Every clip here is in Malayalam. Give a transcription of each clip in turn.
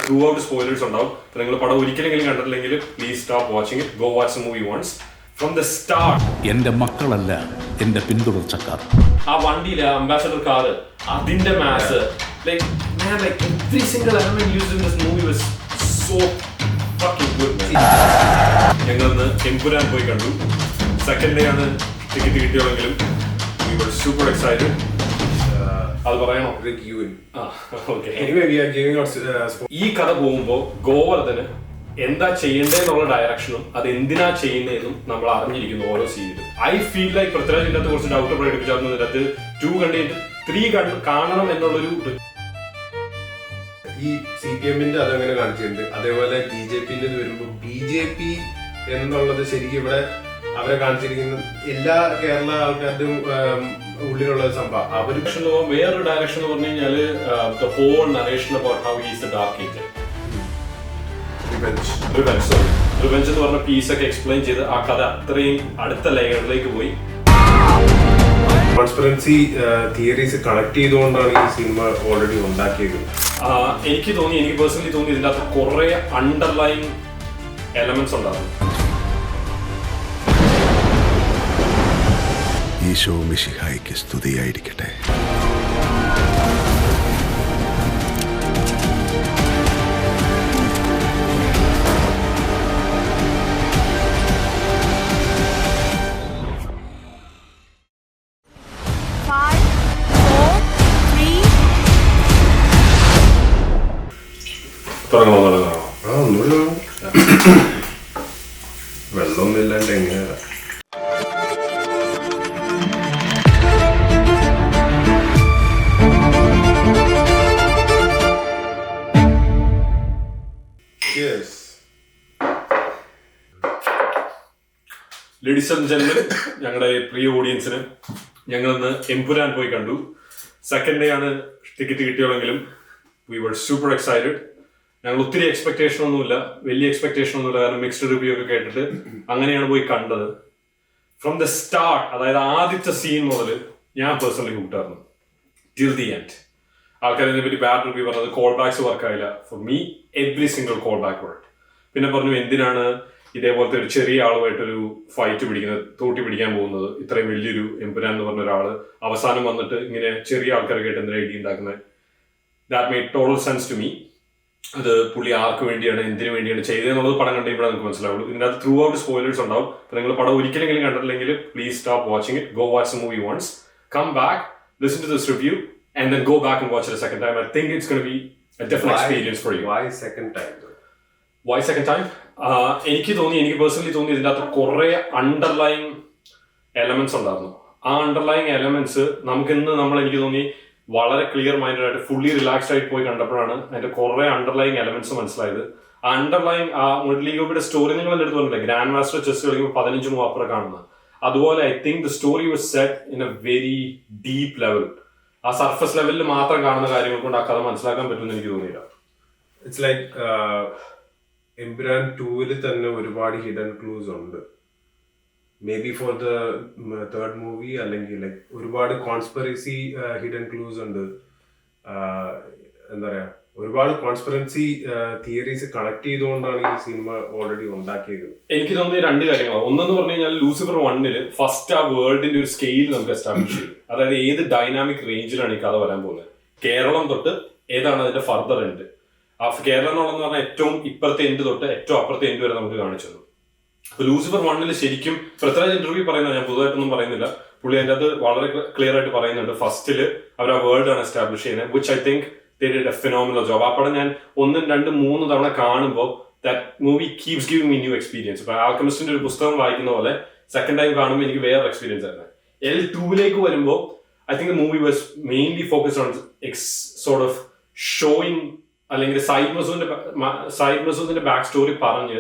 ത്രൂ ഔട്ട് സ്പോയിലേഴ്സ് ഉണ്ടാവും. അപ്പോൾ നിങ്ങൾ പടം ഒരിക്കലെങ്കിലും കണ്ടിട്ടില്ലെങ്കിൽ please stop watching it. Go watch the movie once from the start. എന്റെ മക്കളല്ല എന്റെ പിന്തുടർച്ചക്കാർ. ആ വണ്ടിയിലെ അംബാസഡർ കാറ്, അതിന്റെ mass, like every single element used in this movie was so fucking good, man. ഞങ്ങളിന്ന് എംപുരാൻ പോയി കണ്ടു. സെക്കൻഡ് ഡേ ആണ് ticket കിട്ടിയതെങ്കിലും we were super excited. അത് പറയണോ? ഈ കഥ പോകുമ്പോൾ ഗോവർദ്ധന് എന്താ ചെയ്യേണ്ടതെന്നുള്ള ഡയറക്ഷനും അത് എന്തിനാ ചെയ്യുന്നതെന്നും നമ്മൾ അറിഞ്ഞിരിക്കുന്നു ഓരോ സീനിലും. ഐ ഫീൽ ലൈക്ക് പൃഥ്വിരാജ് ഇതിനകത്ത് കുറച്ച് ഡൗട്ട് പ്രകടിപ്പിച്ചായിരുന്നു. ഇതിനകത്ത് 2 കണ്ടിട്ട് 3 കാണണം എന്നുള്ളൊരു ഈ CPM അതങ്ങനെ കാണിച്ചിട്ടുണ്ട്. അതേപോലെ BJP വരുമ്പോൾ BJP എന്നുള്ളത് ശരിക്കും ഇവിടെ അവരെ കാണിച്ചിരിക്കുന്ന എല്ലാ കേരള ആൾക്കാരുടെയും ഉള്ളിലുള്ള സംഭവം. വേറൊരു ഡയറക്ഷൻ എന്ന് പറഞ്ഞു കഴിഞ്ഞാല് the whole narration about how he is the dark agent. Revenge എന്ന് പറഞ്ഞ പീസൊക്കെ എക്സ്പ്ലെയിൻ ചെയ്ത് ആ കഥ അത്രയും അടുത്ത ലെയറിലേക്ക് പോയി. കോൺസ്പിറൻസി തിയറീസ് കണക്ട് ചെയ്തുകൊണ്ടാണ് ഈ സിനിമ ഓൾറെഡി ഉണ്ടാക്കിയത്. എനിക്ക് പേഴ്സണലി തോന്നി ഇതിൻ്റെ അകത്ത് കുറെ അണ്ടർലൈൻ എലമെന്റ്സ് ഉണ്ടാകും. ഈശോ മിശിഹായ്ക്ക് സ്തുതിയായിരിക്കട്ടെ. വെള്ളമൊന്നും ഇല്ലാണ്ട് എങ്ങനെയാ? ലേഡീസ് ആൻഡ് ജെന്റിൽമെൻ, ഞങ്ങളുടെ പ്രിയ ഓഡിയൻസിന് ഞങ്ങളിന്ന് എംപുരാൻ പോയി കണ്ടു. സെക്കൻഡ് ഡേ ആണ് ടിക്കറ്റ് കിട്ടിയതെങ്കിലും വി വർ സൂപ്പർ എക്സൈറ്റഡ്. ഞങ്ങൾ ഒത്തിരി എക്സ്പെക്ടേഷൻ ഒന്നുമില്ല, വലിയ എക്സ്പെക്ടേഷൻ ഒന്നുമില്ല, കാരണം മിക്സ്ഡ് റിവ്യൂ ഒക്കെ കേട്ടിട്ട് അങ്ങനെയാണ് പോയി കണ്ടത്. ഫ്രം ദ സ്റ്റാർട്ട്, അതായത് ആദ്യത്തെ സീൻ മുതൽ ഞാൻ പേഴ്സണലി കൂട്ടായിരുന്നു ടിൽ ദി എൻഡ്. ആൾക്കാർ ഇതിനെ പറ്റി ബാഡ് റിവ്യൂ പറഞ്ഞത് കോൾ ബാക്സ് വർക്കായില്ല. For me every single callback work. പിന്നെ പറഞ്ഞു എന്തിനാണ് ഇതേപോലത്തെ ഒരു ചെറിയ ആളുമായിട്ടൊരു ഫൈറ്റ് പിടിക്കുന്നത്, തോട്ടി പിടിക്കാൻ പോകുന്നത്, ഇത്രയും വലിയൊരു എംപുരാൻ എന്ന് പറഞ്ഞ ഒരാള് അവസാനം വന്നിട്ട് ഇങ്ങനെ ചെറിയ ആൾക്കാരൊക്കെ ആയിട്ട് എന്തിനാ ഇടി ഉണ്ടാക്കുന്നത്. That made total sense to me. അത് പുള്ളി ആർക്ക് വേണ്ടിയാണ്, എന്തിനു വേണ്ടിയാണ് ചെയ്തതെന്നുള്ളത് പടം കണ്ടിപ്പോഴാണ് നമുക്ക് മനസ്സിലാവുള്ളൂ. ഇതിനകത്ത് ത്രൂ ഔട്ട് സ്പോയിലേഴ്സ് ഉണ്ടാവും. അപ്പോൾ നിങ്ങൾ പടം ഒരിക്കലെങ്കിലും കണ്ടിട്ടില്ലെങ്കിൽ please stop watching it. Go watch the movie once, come back, listen to this review and then go back and watch it a second time. I think it's going to be a different experience for you. Why second time? Why second time? എനിക്ക് പേഴ്സണലി തോന്നി ഇതിൻ്റെ അകത്ത് കുറെ അണ്ടർലൈൻ എലമെന്റ്സ് ഉണ്ടായിരുന്നു. ആ അണ്ടർലൈൻ എലമെന്റ്സ് എനിക്ക് തോന്നി വളരെ ക്ലിയർ മൈൻഡഡ് ആയിട്ട് ഫുള്ളി റിലാക്സ്ഡ് ആയിട്ട് പോയി കണ്ടപ്പോഴാണ് അതിന്റെ കുറെ അണ്ടർലൈൻ എലമെന്റ്സ് മനസ്സിലായത്. ആ അണ്ടർലൈൻ മുരളീഗോപിയുടെ സ്റ്റോറി നിങ്ങൾ എൻ്റെ അടുത്ത് പറഞ്ഞില്ലേ, ഗ്രാൻഡ് മാസ്റ്റർ ചെസ് കളിക്കുമ്പോൾ 15 മൂവ് അപ്പുറം കാണുന്നത്. അതുപോലെ I think the story was set in A very deep level. ആ സർഫസ് ലെവലിൽ മാത്രം കാണുന്ന കാര്യങ്ങൾ കൊണ്ട് ആ കഥ മനസ്സിലാക്കാൻ പറ്റുമെന്ന് എനിക്ക് തോന്നിയില്ല. ഇറ്റ്സ് ലൈക്ക് എംപുരാൻ 2 തന്നെ ഒരുപാട് ഹിഡൻ ക്ലൂസ് ഉണ്ട്. May be for the third movie അല്ലെങ്കിൽ ലൈക്ക് ഒരുപാട് കോൺസ്പിറസി ഹിഡൻ ക്ലൂസ് ഉണ്ട്. എന്താ പറയാ, ഒരുപാട് കോൺസ്പിറൻസി തിയറീസ് കണക്ട് ചെയ്തുകൊണ്ടാണ് ഈ സിനിമ ഓൾറെഡി ഉണ്ടാക്കിയത്. എനിക്ക് തോന്നിയ 2 കാര്യങ്ങളാണ്. ഒന്നെന്ന് പറഞ്ഞു കഴിഞ്ഞാൽ ലൂസിഫർ 1 ഫസ്റ്റ് ആ വേൾഡിന്റെ ഒരു സ്കെയിൽ നമുക്ക് എസ്റ്റാബ്ലിഷ് ചെയ്യും. അതായത് ഏത് ഡൈനാമിക് റേഞ്ചിലാണ് ഈ കഥ വരാൻ പോകുന്നത്. കേരളം തൊട്ട് ഏതാണ് അതിന്റെ ഫർദർ എൻഡ്. ആ കേരളം എന്നുള്ളതെന്ന് പറഞ്ഞാൽ ഏറ്റവും ഇപ്പുറത്തെ എൻഡ് തൊട്ട് ഏറ്റവും അപ്പുറത്തെ എൻഡ് വരെ നമുക്ക് കാണിച്ചു തന്നു. അപ്പൊ ലൂസിഫർ 1 ശരിക്കും പൃഥ്വിരാജ് ഇന്റർവ്യൂ പറയുന്നത്, ഞാൻ പുതുതായിട്ടൊന്നും പറയുന്നില്ല, പുള്ളി അതിൻ്റെ അത് വളരെ ക്ലിയർ ആയിട്ട് പറയുന്നുണ്ട്. ഫസ്റ്റില് അവർ ആ വേൾഡ് ആണ് എസ്റ്റാബ്ലിഷ് ചെയ്യുന്നത്, which I think they did a phenomenal job. ആ പടം ഞാൻ 1, 2, 3 തവണ കാണുമ്പോൾ that movie keeps giving me new experience. ഇപ്പൊ ആൽക്കെമിസ്റ്റിന്റെ ഒരു പുസ്തകം വായിക്കുന്ന പോലെ സെക്കൻഡ് ടൈം കാണുമ്പോൾ എനിക്ക് വേറെ എക്സ്പീരിയൻസ് ആയിരുന്നു. L2 വരുമ്പോൾ I think the movie was mainly focused on sort of showing, അല്ലെങ്കിൽ സൈഡ് മസൂദിന്റെ ബാക്ക് സ്റ്റോറി പറഞ്ഞ്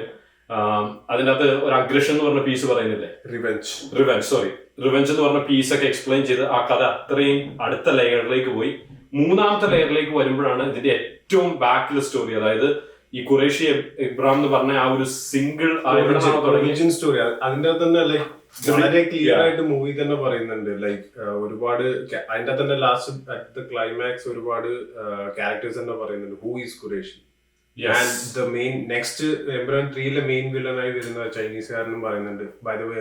അതിൻ്റെ അകത്ത് ഒരു അഗ്രഷൻ എന്ന് പറഞ്ഞ പീസ് പറയുന്നില്ലേ, റിവെഞ്ച് എന്ന് പറഞ്ഞ പീസൊക്കെ എക്സ്പ്ലെയിൻ ചെയ്ത് ആ കഥ അത്രയും അടുത്ത ലെയറിലേക്ക് പോയി. 3ാമത്തെ ലെയറിലേക്ക് വരുമ്പോഴാണ് ഇതിന്റെ ഏറ്റവും ബാക്കിലെ സ്റ്റോറി, അതായത് ഈ ഖുറൈഷി ഇബ്രാഹിം എന്ന് പറഞ്ഞ ആ ഒരു സിംഗിൾ സ്റ്റോറി. അതിന്റെ തന്നെ ലൈക്ക് വളരെ ക്ലിയർ ആയിട്ട് മൂവി തന്നെ പറയുന്നുണ്ട്. ലൈക്ക് ഒരുപാട് അതിന്റെ തന്നെ ലാസ്റ്റ് അറ്റ് ദ ക്ലൈമാക്സ് ഒരുപാട് ക്യാരക്ടേഴ്സ് തന്നെ പറയുന്നുണ്ട്. Who is Qureshi, and the main next Empuraan 3 main വില്ലനായി വരുന്ന ചൈനീസുകാരനും പറയുന്നുണ്ട്. ബൈ ദ വേ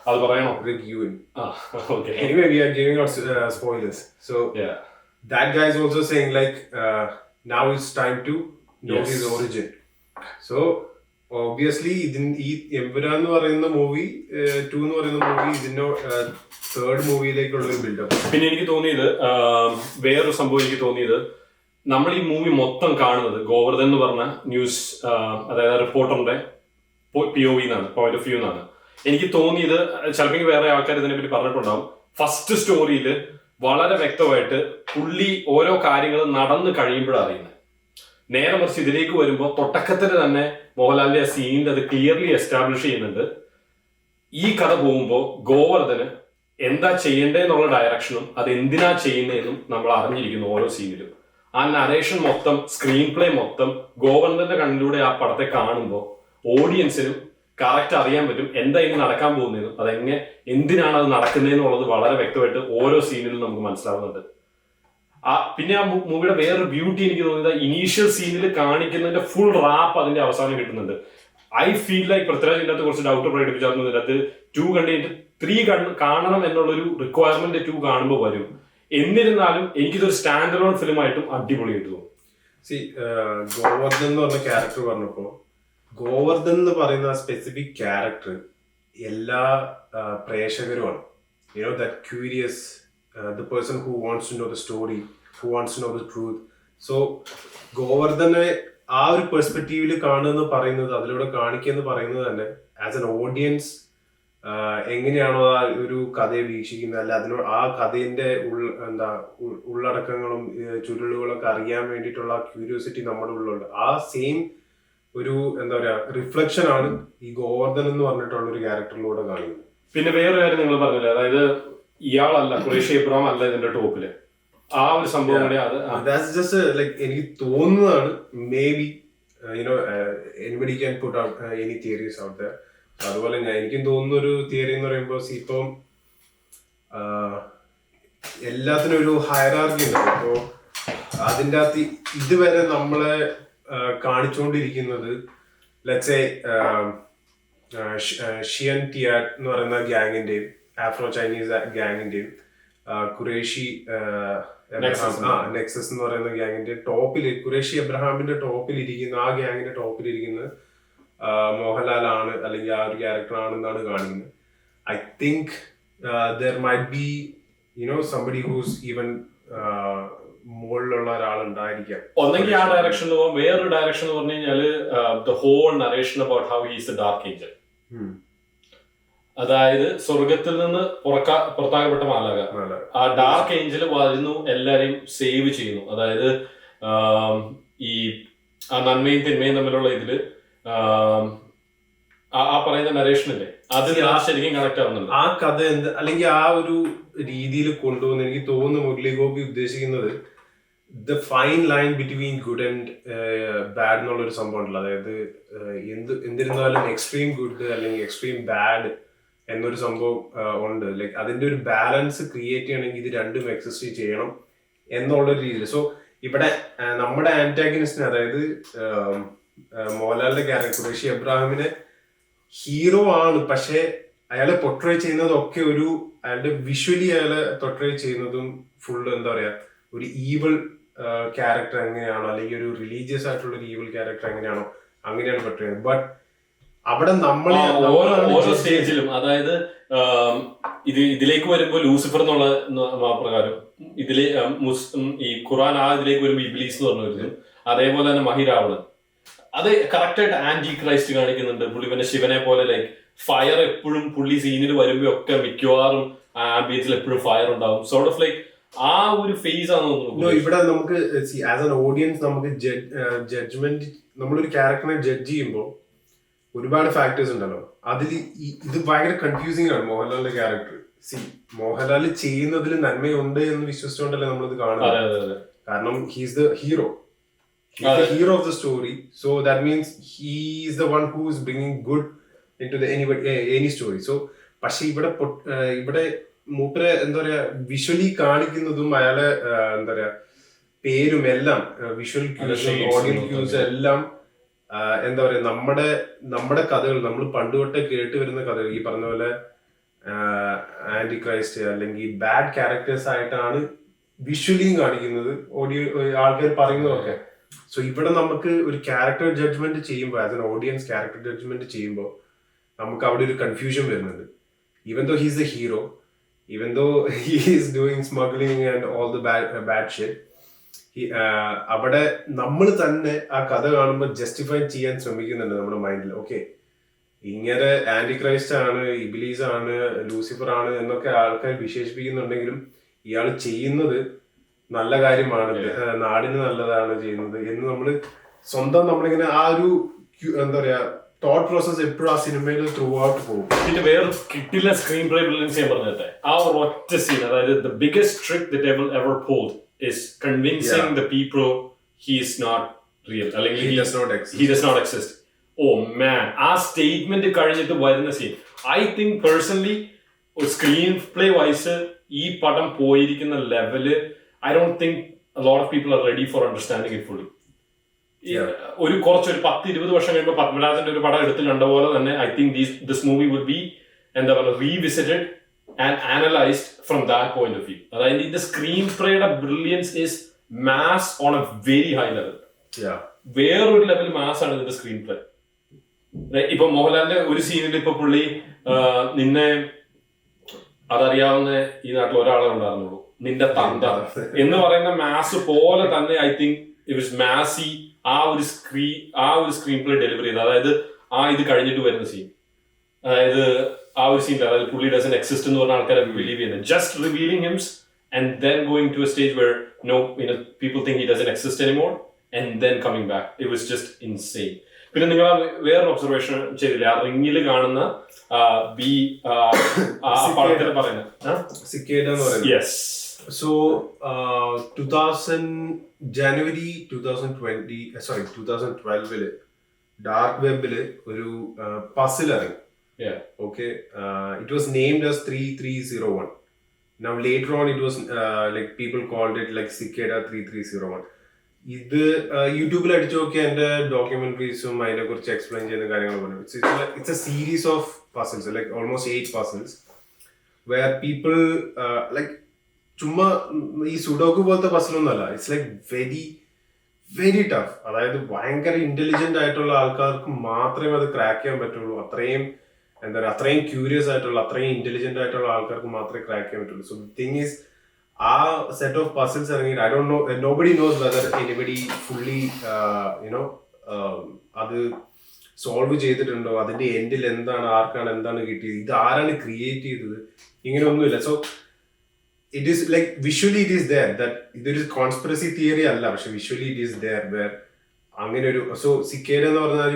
അത് പറയണോ? Rick Ewan. Okay. Anyway, we are giving out spoilers. So that guy is also saying like now it's time to know his origin. So obviously ഈ എംപുരാൻ എന്ന് പറയുന്ന മൂവി 2 എന്ന് പറയുന്ന മൂവി ഇതിന്റെ തേർഡ് മൂവിയിലേക്കുള്ള ഒരു ബിൽഡപ്പ്. പിന്നെ എനിക്ക് തോന്നിയത് വേറൊരു സംഭവം എനിക്ക് തോന്നിയത്, നമ്മൾ ഈ മൂവി മൊത്തം കാണുന്നത് ഗോവർദ്ധൻ എന്ന് പറഞ്ഞ ന്യൂസ്, അതായത് റിപ്പോർട്ടറിന്റെ POV എന്നാണ്, പോയിന്റ് ഓഫ് വ്യൂ എന്നാണ്. എനിക്ക് തോന്നിയത്, ചിലപ്പോൾ വേറെ ആൾക്കാർ ഇതിനെപ്പറ്റി പറഞ്ഞിട്ടുണ്ടാവും, ഫസ്റ്റ് സ്റ്റോറിയിൽ വളരെ വ്യക്തമായിട്ട് പുള്ളി ഓരോ കാര്യങ്ങൾ നടന്നു കഴിയുമ്പോഴാണ് അറിയുന്നത്. നേരെ മറിച്ച് ഇതിലേക്ക് വരുമ്പോൾ തുടക്കത്തിൽ തന്നെ മോഹൻലാലിന്റെ ആ സീനിൽ അത് ക്ലിയർലി എസ്റ്റാബ്ലിഷ് ചെയ്യുന്നുണ്ട്. ഈ കഥ പോകുമ്പോൾ ഗോവർദ്ധന് എന്താ ചെയ്യേണ്ടതെന്നുള്ള ഡയറക്ഷനും അത് എന്തിനാ ചെയ്യുന്നതെന്നും നമ്മൾ അറിഞ്ഞിരിക്കുന്നു ഓരോ സീനിലും. ആ നരേഷൻ മൊത്തം, സ്ക്രീൻ പ്ലേ മൊത്തം ഗോവർദ്ധന്റെ കണ്ണിലൂടെ ആ പടത്തെ കാണുമ്പോൾ ഓഡിയൻസിനും കറക്റ്റ് അറിയാൻ പറ്റും എന്താ ഇനി നടക്കാൻ പോകുന്നതെന്നും എന്തിനാണ് അത് നടക്കുന്നതെന്നുള്ളത് വളരെ വ്യക്തമായിട്ട് ഓരോ സീനിലും നമുക്ക് മനസ്സിലാവുന്നുണ്ട്. പിന്നെ ആ മൂവിയുടെ വേറൊരു ബ്യൂട്ടി എനിക്ക് തോന്നിയത്, ഇനീഷ്യൽ സീനിൽ കാണിക്കുന്നതിന്റെ ഫുൾ റാപ്പ് അതിന്റെ അവസാനം കിട്ടുന്നുണ്ട്. ഐ ഫീൽ ലൈക്ക് പൃഥ്വിരാജ് ഇതിനകത്ത് കുറച്ച് ഡൗട്ട് പ്രകടിപ്പിച്ചായിരുന്നു. ഇതിനകത്ത് 2 കണ്ടിട്ട് 3 കാണണം എന്നുള്ളൊരു റിക്വയർമെന്റ് 2 കാണുമ്പോൾ വരും. എന്നിരുന്നാലും എനിക്കിതൊരു സ്റ്റാൻഡ് അലോൺ ഫിലിം ആയിട്ടും അടിപൊളിയായിട്ട് തോന്നും. ഗോവർദ്ധൻ എന്ന് പറഞ്ഞ ക്യാരക്ടർ പറഞ്ഞപ്പോ, ഗോവർദ്ധൻ എന്ന് പറയുന്ന സ്പെസിഫിക് ക്യാരക്ടർ എല്ലാ പ്രേക്ഷകരുമാണ്. That curious, the person who wants to know the story, who wants to know the truth. So ഗോവർദ്ധനെ ആ ഒരു പെർസ്പെക്റ്റീവിൽ കാണുമെന്ന് പറയുന്നത്, അതിലൂടെ കാണിക്കുക പറയുന്നത് തന്നെ ആസ് എൻ ഓഡിയൻസ് എങ്ങനെയാണോ ആ ഒരു കഥയെ വീക്ഷിക്കുന്നത്, അല്ല അതിനോട് ആ കഥയുടെ ഉള്ളടക്കങ്ങളും ചുരുളുകളൊക്കെ അറിയാൻ വേണ്ടിയിട്ടുള്ള ക്യൂരിയോസിറ്റി നമ്മുടെ ഉള്ളിലുണ്ട്. ആ സെയിം ഒരു റിഫ്ലക്ഷൻ ആണ് ഈ ഗോവർദ്ധൻ എന്ന് പറഞ്ഞിട്ടുള്ള ഒരു ക്യാരക്ടറിലൂടെ കാണിക്കുന്നത്. പിന്നെ വേറൊരു കാര്യം നിങ്ങൾ പറഞ്ഞില്ലേ, അതായത് ഇയാളല്ല, ഖുറേഷി എബ്രഹാം അല്ല ഇതിന്റെ ടോപ്പില്, ആ ഒരു സംഭവം കൂടെ എനിക്ക് തോന്നുന്നതാണ്. Maybe anybody can put out any theories out there. അതുപോലെ എനിക്കും തോന്നുന്ന ഒരു തിയറി എന്ന് പറയുമ്പോൾ, ഇപ്പം എല്ലാത്തിനും ഒരു ഹയറാർക്കി ഉണ്ടാവും. അപ്പോ അതിൻ്റെ അകത്ത് ഇതുവരെ നമ്മളെ കാണിച്ചുകൊണ്ടിരിക്കുന്നത്, ലെറ്റ്സ് സേ ഷിയൻ ടിയാറ്റ് എന്ന് പറയുന്ന ഗ്യാങ്ങിന്റെയും ആഫ്രോ ചൈനീസ് ഗ്യാങ്ങിന്റെയും ഖുറേഷി നെക്സസ് എന്ന് പറയുന്ന ഗ്യാങ്ങിന്റെ ടോപ്പിൽ, ഖുറേഷി എബ്രഹാമിന്റെ ടോപ്പിൽ ഇരിക്കുന്ന, ആ ഗ്യാങ്ങിന്റെ ടോപ്പിൽ ഇരിക്കുന്ന മോഹൻലാൽ ആണ്, അല്ലെങ്കിൽ ആ ഒരു ക്യാരക്ടർ ആണെന്നാണ് കാണിക്കുന്നത്. I think there might be somebody whose even മുകളിലുള്ള ഒരാളുണ്ടായിരിക്കാം. ഒന്നെങ്കിൽ ആ ഡയറക്ഷനിൽ പോകാം. വേറൊരു ഡയറക്ഷൻ എന്ന് പറഞ്ഞു കഴിഞ്ഞാല് the whole narration about how he is the dark angel. അതായത് സ്വർഗത്തിൽ നിന്ന് പുറത്താക്കപ്പെട്ട മാലാക, ആ ഡാർക്ക് ഏഞ്ചൽ വരുന്നു, എല്ലാരെയും സേവ് ചെയ്യുന്നു. അതായത് ഈ ആ നന്മയും തിന്മയും തമ്മിലുള്ള ഇതില് ആ പറയുന്ന നരേഷനില്ലേ, അത് ശരിക്കും കണക്ട് ആവുന്നുണ്ട്. ആ കഥ അല്ലെങ്കിൽ ആ ഒരു രീതിയിൽ കൊണ്ടുപോകുന്ന, എനിക്ക് തോന്നുന്നു മുരളി ഗോപി ഉദ്ദേശിക്കുന്നത് the fine line between good and bad എന്നുള്ളൊരു സംഭവം ഉണ്ടല്ലോ. അതായത് എന്തിരുന്നാലും എക്സ്ട്രീം ഗുഡ് അല്ലെങ്കിൽ എക്സ്ട്രീം ബാഡ് എന്നൊരു സംഭവം ഉണ്ട്. ലൈക്ക് അതിന്റെ ഒരു ബാലൻസ് ക്രിയേറ്റ് ചെയ്യണമെങ്കിൽ ഇത് രണ്ടും എക്സിസ്റ്റ് ചെയ്യണം എന്നുള്ളൊരു രീതിയിൽ. സോ ഇവിടെ നമ്മുടെ ആന്റാഗനിസ്റ്റിന്, അതായത് മോഹൻലാലിന്റെ ക്യാരക്ടർ ഖുറേഷി എബ്രാഹിമിനെ ഹീറോ ആണ്, പക്ഷെ അയാളെ പൊട്രേ ചെയ്യുന്നതൊക്കെ അയാളുടെ വിഷ്വലി അയാളെ പൊട്രേ ചെയ്യുന്നതും ഫുള്ള് ഒരു ഈവിൾ ക്യാരക്ടർ എങ്ങനെയാണോ, അല്ലെങ്കിൽ ഒരു റിലീജിയസ് ആയിട്ടുള്ള ഒരു ഈവിൾ ക്യാരക്ടർ എങ്ങനെയാണോ അങ്ങനെയാണ് പൊട്രേ ചെയ്യുന്നത്. ബട്ട് അവിടെ ഓരോ സ്റ്റേജിലും, അതായത് ഇതിലേക്ക് വരുമ്പോൾ ലൂസിഫർ എന്നുള്ള പ്രകാരം, ഇതില് ഈ ഖുറാൻ ആ ഇതിലേക്ക് വരുമ്പോൾ ഇബ്ലീസ് എന്ന് പറഞ്ഞു വരുന്നു. അതേപോലെ തന്നെ മഹിരാവണൻ, അത് കറക്റ്റ് ആയിട്ട് ആന്റി ക്രൈസ്റ്റ് കാണിക്കുന്നുണ്ട്. പുള്ളി പിന്നെ ശിവനെ പോലെ ലൈക്ക് ഫയർ എപ്പോഴും പുള്ളി സീനിൽ വരുമ്പോ ഒക്കെ മിക്കവാറും ആംബിയൻസിൽ എപ്പോഴും ഫയർ ഉണ്ടാവും. സോർട്ട് ഓഫ് ലൈക്ക് ആ ഒരു ഫേസ് ആണ് തോന്നുന്നു. ഇവിടെ നമുക്ക് ആസ് എൻ ഓഡിയൻസ് നമുക്ക് ജഡ്ജ്മെന്റ്, നമ്മളൊരു ക്യാരക്ടറിനെ ജഡ്ജ് ചെയ്യുമ്പോൾ ഒരുപാട് ഫാക്ടേഴ്സ് ഉണ്ടല്ലോ. അതിൽ ഇത് ഭയങ്കര കൺഫ്യൂസിംഗ് ആണ്. മോഹൻലാലിന്റെ ക്യാരക്ടർ മോഹൻലാൽ ചെയ്യുന്നതിൽ നന്മയുണ്ട് എന്ന് വിശ്വസിച്ചുകൊണ്ടല്ലേ നമ്മളിത് കാണുന്നത്. കാരണം he's the hero, hero of the story, so that means he is the one who is bringing good into any story. So പക്ഷെ ഇവിടെ മൂപ്പരെ വിഷ്വലി കാണിക്കുന്നതും അയാളെ പേരും എല്ലാം വിഷ്വൽ ക്യൂസും ഓഡിയോ ക്യൂസും എല്ലാം എന്താ പറയാ നമ്മുടെ കഥകൾ നമ്മൾ പണ്ട് തൊട്ടേ കേട്ട് വരുന്ന കഥകൾ ഈ പറഞ്ഞ പോലെ ആന്റി ക്രൈസ്റ്റ് അല്ലെങ്കിൽ ബാഡ് ക്യാരക്ടേഴ്സ് ആയിട്ടാണ് വിഷ്വലിയും കാണിക്കുന്നത്, ഓഡിയോ ആൾക്കാർ പറയുന്നതൊക്കെ. സോ ഇവിടെ നമുക്ക് ഒരു ക്യാരക്ടർ ജഡ്ജ്മെന്റ് ചെയ്യുമ്പോൾ as an audience character judgment ചെയ്യുമ്പോൾ നമുക്ക് അവിടെ ഒരു കൺഫ്യൂഷൻ വരുന്നുണ്ട്. Even though he's a hero, even though he is doing smuggling and all the bad shit, അവിടെ നമ്മൾ തന്നെ ആ കഥ കാണുമ്പോൾ ജസ്റ്റിഫൈ ചെയ്യാൻ ശ്രമിക്കുന്നുണ്ട് നമ്മുടെ മൈൻഡിൽ. ഓക്കെ, ഇങ്ങനെ ആന്റി ക്രൈസ്റ്റ് ആണ്, ഇബിലീസ് ആണ്, ലൂസിഫർ ആണ് എന്നൊക്കെ ആൾക്കാർ വിശേഷിപ്പിക്കുന്നുണ്ടെങ്കിലും ഇയാൾ ചെയ്യുന്നത് നല്ല കാര്യമാണ്, നാടിന് നല്ലതാണ് ചെയ്യുന്നത് എന്ന് നമ്മൾ സ്വന്തം നമ്മളിങ്ങനെ ആ ഒരു എന്താ പറയാ തോട്ട് പ്രോസസ് എപ്പോഴും ആ സിനിമയിൽ ത്രൂ ഔട്ട് പോകും. ഇതിന്റെ വേറെ കിട്ടില്ല സ്ക്രീൻ പ്ലേ ബ്രില്യൻസ് ഞാൻ പറഞ്ഞത് ആ ഒറ്റ സീൻ, അതായത് the biggest trick the devil ever pulled is convincing the people he is not real, അല്ലെങ്കിൽ he does not exist. Oh man, ആ സ്റ്റേറ്റ്മെന്റ് കഴിഞ്ഞിട്ട് വരുന്ന സീൻ, ഐ തിങ്ക് പേഴ്സണലി ഒരു സ്ക്രീൻ പ്ലേ വൈസ് ഈ പടം പോയിരിക്കുന്ന level I don't think a lot of people are ready for understanding it fully. ഒരു 10-20 വർഷം കഴിയുമ്പോൾ പത്മരാജന്റെ ഒരു പടം എടുത്ത് കണ്ട പോലെ തന്നെ I think this movie would be എന്താ പറയുക revisited and analysed from that point of view. അതായത് ഇതിന്റെ സ്ക്രീൻ പ്ലേയുടെ brilliance is mass on a very high level. വേറൊരു ലെവൽ മാസ് ആണ് ഇതിന്റെ സ്ക്രീൻ പ്ലേ. ഇപ്പൊ മോഹൻലാലിന്റെ ഒരു സീനിൽ ഇപ്പൊ പുള്ളി നിന്നെ അതറിയാവുന്ന ഈ നാട്ടിൽ ഒരാളെ ഉണ്ടായിരുന്നുള്ളൂ, നിന്റെ തന്ത എന്ന് പറയുന്ന മാസ് പോലെ തന്നെ I think it was Masi ആ ഒരു സ്ക്രീൻ പ്ലേ ഡെലിവറി ചെയ്ത്. അതായത് ഇത് കഴിഞ്ഞിട്ട് വരുന്ന സീൻ, അതായത് ആ ഒരു സീനിൽ അതായത് പുള്ളി ഡസൻ എക്സിസ്റ്റ് എന്ന് പറഞ്ഞ ആൾക്കാരെ ബിലീവ് ചെയ്യുന്നത്, just revealing himself and then going to a stage where people think he doesn't exist anymore and then coming back. It was just insane. പിന്നെ നിങ്ങൾ വേറൊരു ഒബ്സർവേഷൻ ചെയ്തില്ലേ, ആ റിങ്ങിൽ കാണുന്ന പടത്തിൽ പറയുന്നത് യെസ്. So, 2012 ഡാർക്ക് വെബില് ഒരു പസിൽ ഇറങ്ങി. Okay, it was named as 3301. Now later on it was like people called it like Cicada 3301. ഇത് യൂട്യൂബിൽ അടിച്ചു നോക്കിയ എന്റെ ഡോക്യുമെന്ററീസും അതിനെ കുറിച്ച് എക്സ്പ്ലെയിൻ ചെയ്യുന്ന കാര്യങ്ങൾ പറഞ്ഞു. It's a series of puzzles, like almost 8 puzzles where people like ചുമ്മാ ഈ സുഡോക്ക് പോലത്തെ പസിലൊന്നും അല്ല. It's like very very tough. അതായത് ഭയങ്കര ഇന്റലിജന്റ് ആയിട്ടുള്ള ആൾക്കാർക്ക് മാത്രമേ അത് ക്രാക്ക് ചെയ്യാൻ പറ്റുള്ളൂ. അത്രയും എന്താ പറയുക, അത്രയും ക്യൂരിയസ് ആയിട്ടുള്ള അത്രയും ഇന്റലിജന്റ് ആയിട്ടുള്ള ആൾക്കാർക്ക് മാത്രമേ ക്രാക്ക് ചെയ്യാൻ പറ്റുള്ളൂ. സോ ദി തിങ് ഈസ് ആ സെറ്റ് ഓഫ് പസിൽസ് ഇറങ്ങിയിട്ട് I don't no, nobody knows whether anybody fully അത് സോൾവ് ചെയ്തിട്ടുണ്ടോ, അതിന്റെ എൻഡിൽ എന്താണ്, ആർക്കാണ് എന്താണ് കിട്ടിയത്, ഇത് ആരാണ് ക്രിയേറ്റ് ചെയ്തത്, ഇങ്ങനെയൊന്നുമില്ല. So it is like visually it is there that ഇതൊരു കോൺസ്പിറസി തിയറി അല്ല, പക്ഷെ visually it is there where അങ്ങനെ ഒരു സോ സിക്കേഡ എന്ന് പറഞ്ഞാൽ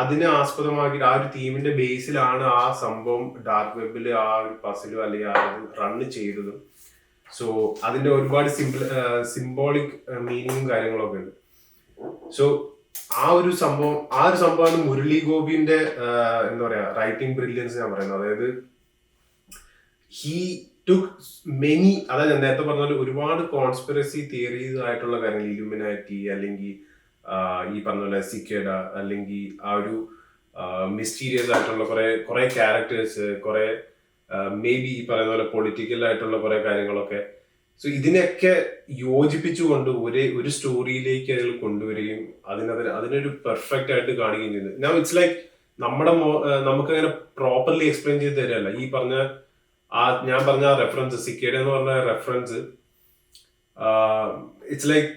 അതിനെ ആസ്പദമാക്കി ആ ഒരു തീമിന്റെ ബേസിലാണ് ആ സംഭവം ഡാർക്ക് വെബില് ആ ഒരു പസിലും അല്ലെങ്കിൽ ആ റണ്ണ് ചെയ്തതും. സോ അതിന്റെ ഒരുപാട് സിംബോളിക് മീനിങ്ങും കാര്യങ്ങളൊക്കെ ഉണ്ട്. സോ ആ ഒരു സംഭവമാണ് മുരളി ഗോപിന്റെ എന്താ പറയാ റൈറ്റിംഗ് ബ്രില്യൻസ് ഞാൻ പറയുന്നത്. അതായത് he took many, അതായത് ഞാൻ നേരത്തെ പറഞ്ഞ ഒരുപാട് കോൺസ്പിറസി തിയറീസ് ആയിട്ടുള്ള കാര്യങ്ങൾ, ഇലുമിനാറ്റി അല്ലെങ്കിൽ ഈ പറഞ്ഞ പോലെ സിക്കേഡ അല്ലെങ്കിൽ ആ ഒരു മിസ്റ്റീരിയസ് ആയിട്ടുള്ള കുറെ ക്യാരക്ടേഴ്സ്, കുറെ മേ ബി ഈ പറയുന്ന പോലെ പൊളിറ്റിക്കൽ ആയിട്ടുള്ള കുറെ കാര്യങ്ങളൊക്കെ. സോ ഇതിനെയൊക്കെ യോജിപ്പിച്ചുകൊണ്ട് ഒരു സ്റ്റോറിയിലേക്ക് അതിൽ കൊണ്ടുവരികയും അതിനൊരു പെർഫെക്റ്റ് ആയിട്ട് കാണിക്കുകയും ചെയ്യുന്നത്. നൗ ഇറ്റ്സ് ലൈക്ക് നമുക്കങ്ങനെ പ്രോപ്പർലി എക്സ്പ്ലെയിൻ ചെയ്ത് തരല്ല. ഈ ഞാൻ പറഞ്ഞ റെഫറൻസ് സിക്കേഡ എന്ന് പറഞ്ഞ റെഫറൻസ് ഇറ്റ്സ് ലൈക്ക്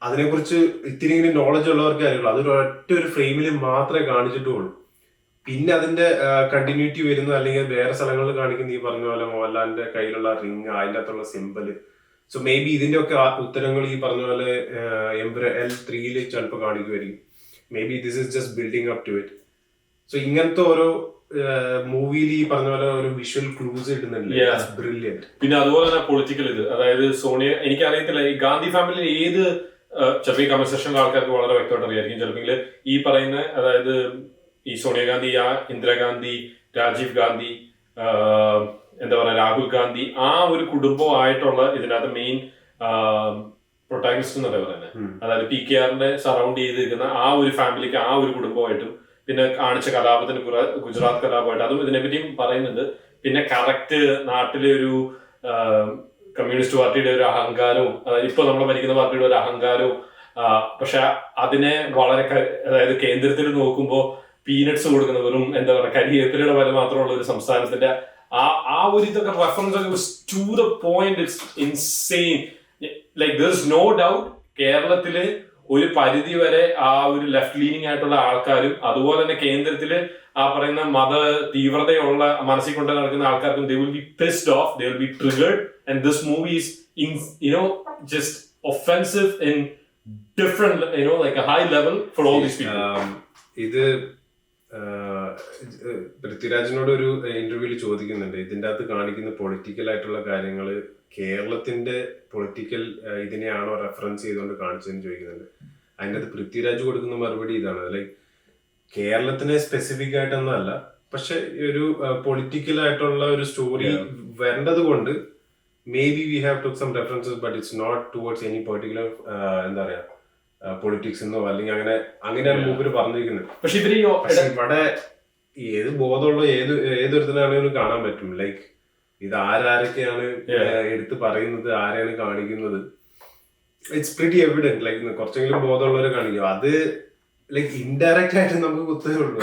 അതിനെക്കുറിച്ച് ഇത്തിരി നോളജ് ഉള്ളവർക്ക് അറിയുള്ളൂ. അതൊരു ഒറ്റ ഒരു ഫ്രെയിമിൽ മാത്രമേ കാണിച്ചിട്ടുള്ളൂ. പിന്നെ അതിന്റെ കണ്ടിന്യൂറ്റി വരുന്ന അല്ലെങ്കിൽ വേറെ സ്ഥലങ്ങളിൽ കാണിക്കുന്ന ഈ പറഞ്ഞ പോലെ മോഹൻലാലിന്റെ കയ്യിലുള്ള റിങ്, അതിൻ്റെ അകത്തുള്ള സിമ്പിള്. സോ മേ ബി ഇതിന്റെ ഒക്കെ ഉത്തരങ്ങൾ ഈ പറഞ്ഞ പോലെ L3 ചിലപ്പോൾ കാണിക്കുമായിരിക്കും. Maybe this is just building up to it. So ഇങ്ങനത്തെ ഓരോ മൂവിയിൽ ഈ പറഞ്ഞ പോലെ ഒരു വിഷ്വൽ ക്ലൂസ് കിട്ടുന്നുണ്ട്. ബ്രില്യന്റ്. പിന്നെ അതുപോലെ തന്നെ പൊളിറ്റിക്കൽ അതായത് സോണിയ, എനിക്കറിയത്തില്ല ഈ ഗാന്ധി ഫാമിലി ഏത് ചിലപ്പോൾ ഈ കമന്റ് സെക്ഷനിലെ ആൾക്കാർക്ക് വളരെ വ്യക്തമായിട്ട് അറിയായിരിക്കും. ചിലപ്പോൾ ഈ പറയുന്ന അതായത് ഈ സോണിയാഗാന്ധി, ഇന്ദിരാഗാന്ധി, രാജീവ് ഗാന്ധി, എന്താ പറയുക രാഹുൽ ഗാന്ധി, ആ ഒരു കുടുംബമായിട്ടുള്ള ഇതിനകത്ത് മെയിൻ പ്രൊട്ടാഗണിസ്റ്റ് എന്നല്ലേ പറയുന്നത്. അതായത് PKRന്റെ സറൗണ്ട് ചെയ്തിരിക്കുന്ന ആ ഒരു ഫാമിലിക്ക്, ആ ഒരു കുടുംബമായിട്ടും, പിന്നെ കാണിച്ച കലാപത്തിന് ഗുജറാത്ത് കലാപമായിട്ട് അതും ഇതിനെപ്പറ്റിയും പറയുന്നുണ്ട്. പിന്നെ കറക്റ്റ് നാട്ടിലെ ഒരു കമ്മ്യൂണിസ്റ്റ് പാർട്ടിയുടെ ഒരു അഹങ്കാരവും, ഇപ്പൊ നമ്മൾ ഭരിക്കുന്ന പാർട്ടിയുടെ ഒരു അഹങ്കാരവും, പക്ഷെ അതിനെ വളരെ അതായത് കേന്ദ്രത്തിൽ നോക്കുമ്പോൾ പീനട്സ് കൊടുക്കുന്ന വെറും എന്താ പറയുക കരിവേപ്പിലയുടെ വില മാത്രമുള്ള ഒരു സംസ്ഥാനത്തിന്റെ ആ ഒരു ഇതൊക്കെ reference to the point. It's insane. Like there is no doubt കേരളത്തില് ഒരു പരിധി വരെ ആ ഒരു ലെഫ്റ്റ് ലീനിങ് ആയിട്ടുള്ള ആൾക്കാരും അതുപോലെ തന്നെ കേന്ദ്രത്തില് ആ പറയുന്ന മത തീവ്രതയുള്ള മനസ്സിൽ കൊണ്ട് നടക്കുന്ന ആൾക്കാർക്കും they will be pissed off, they will be triggered, and this movie is just offensive in different like a high level for all these people. ഇത് പൃഥ്വിരാജിനോട് ഒരു ഇന്റർവ്യൂവിൽ ചോദിക്കുന്നുണ്ട്, ഇതിൻ്റെ അകത്ത് കാണിക്കുന്ന പൊളിറ്റിക്കൽ ആയിട്ടുള്ള കാര്യങ്ങൾ കേരളത്തിന്റെ പൊളിറ്റിക്കൽ ഇതിനെയാണോ റെഫറൻസ് ചെയ്തുകൊണ്ട് കാണിച്ചതെന്ന് ചോദിക്കുന്നുണ്ട്. അതിൻ്റെ അകത്ത് പൃഥ്വിരാജ് കൊടുക്കുന്ന മറുപടി ഇതാണ്, ലൈക്ക് കേരളത്തിനെ സ്പെസിഫിക് ആയിട്ടൊന്നല്ല, പക്ഷെ ഒരു പൊളിറ്റിക്കൽ ആയിട്ടുള്ള ഒരു സ്റ്റോറി വരേണ്ടത് കൊണ്ട് may be we have took some references, but it's not towards any particular എന്താ പറയാ പൊളിറ്റിക്സ് എന്നോ അല്ലെങ്കിൽ അങ്ങനെയാണ് മൂപ്പര് പറഞ്ഞിരിക്കുന്നത്. പക്ഷെ ഇവിടെ ഏത് ബോധമുള്ള ഏതൊരുത്തനാണെങ്കിലും കാണാൻ പറ്റും, ലൈക്ക് ഇത് ആരൊക്കെയാണ് എടുത്ത് പറയുന്നത്, ആരെയാണ് കാണിക്കുന്നത്. It's pretty evident. ലൈക്ക് കുറച്ചെങ്കിലും ബോധമുള്ളവരെ കാണിക്കും. അത് ലൈക്ക് ഇൻഡയറക്റ്റ് ആയിട്ട് നമുക്ക് കുത്തേ ഉള്ളൂ,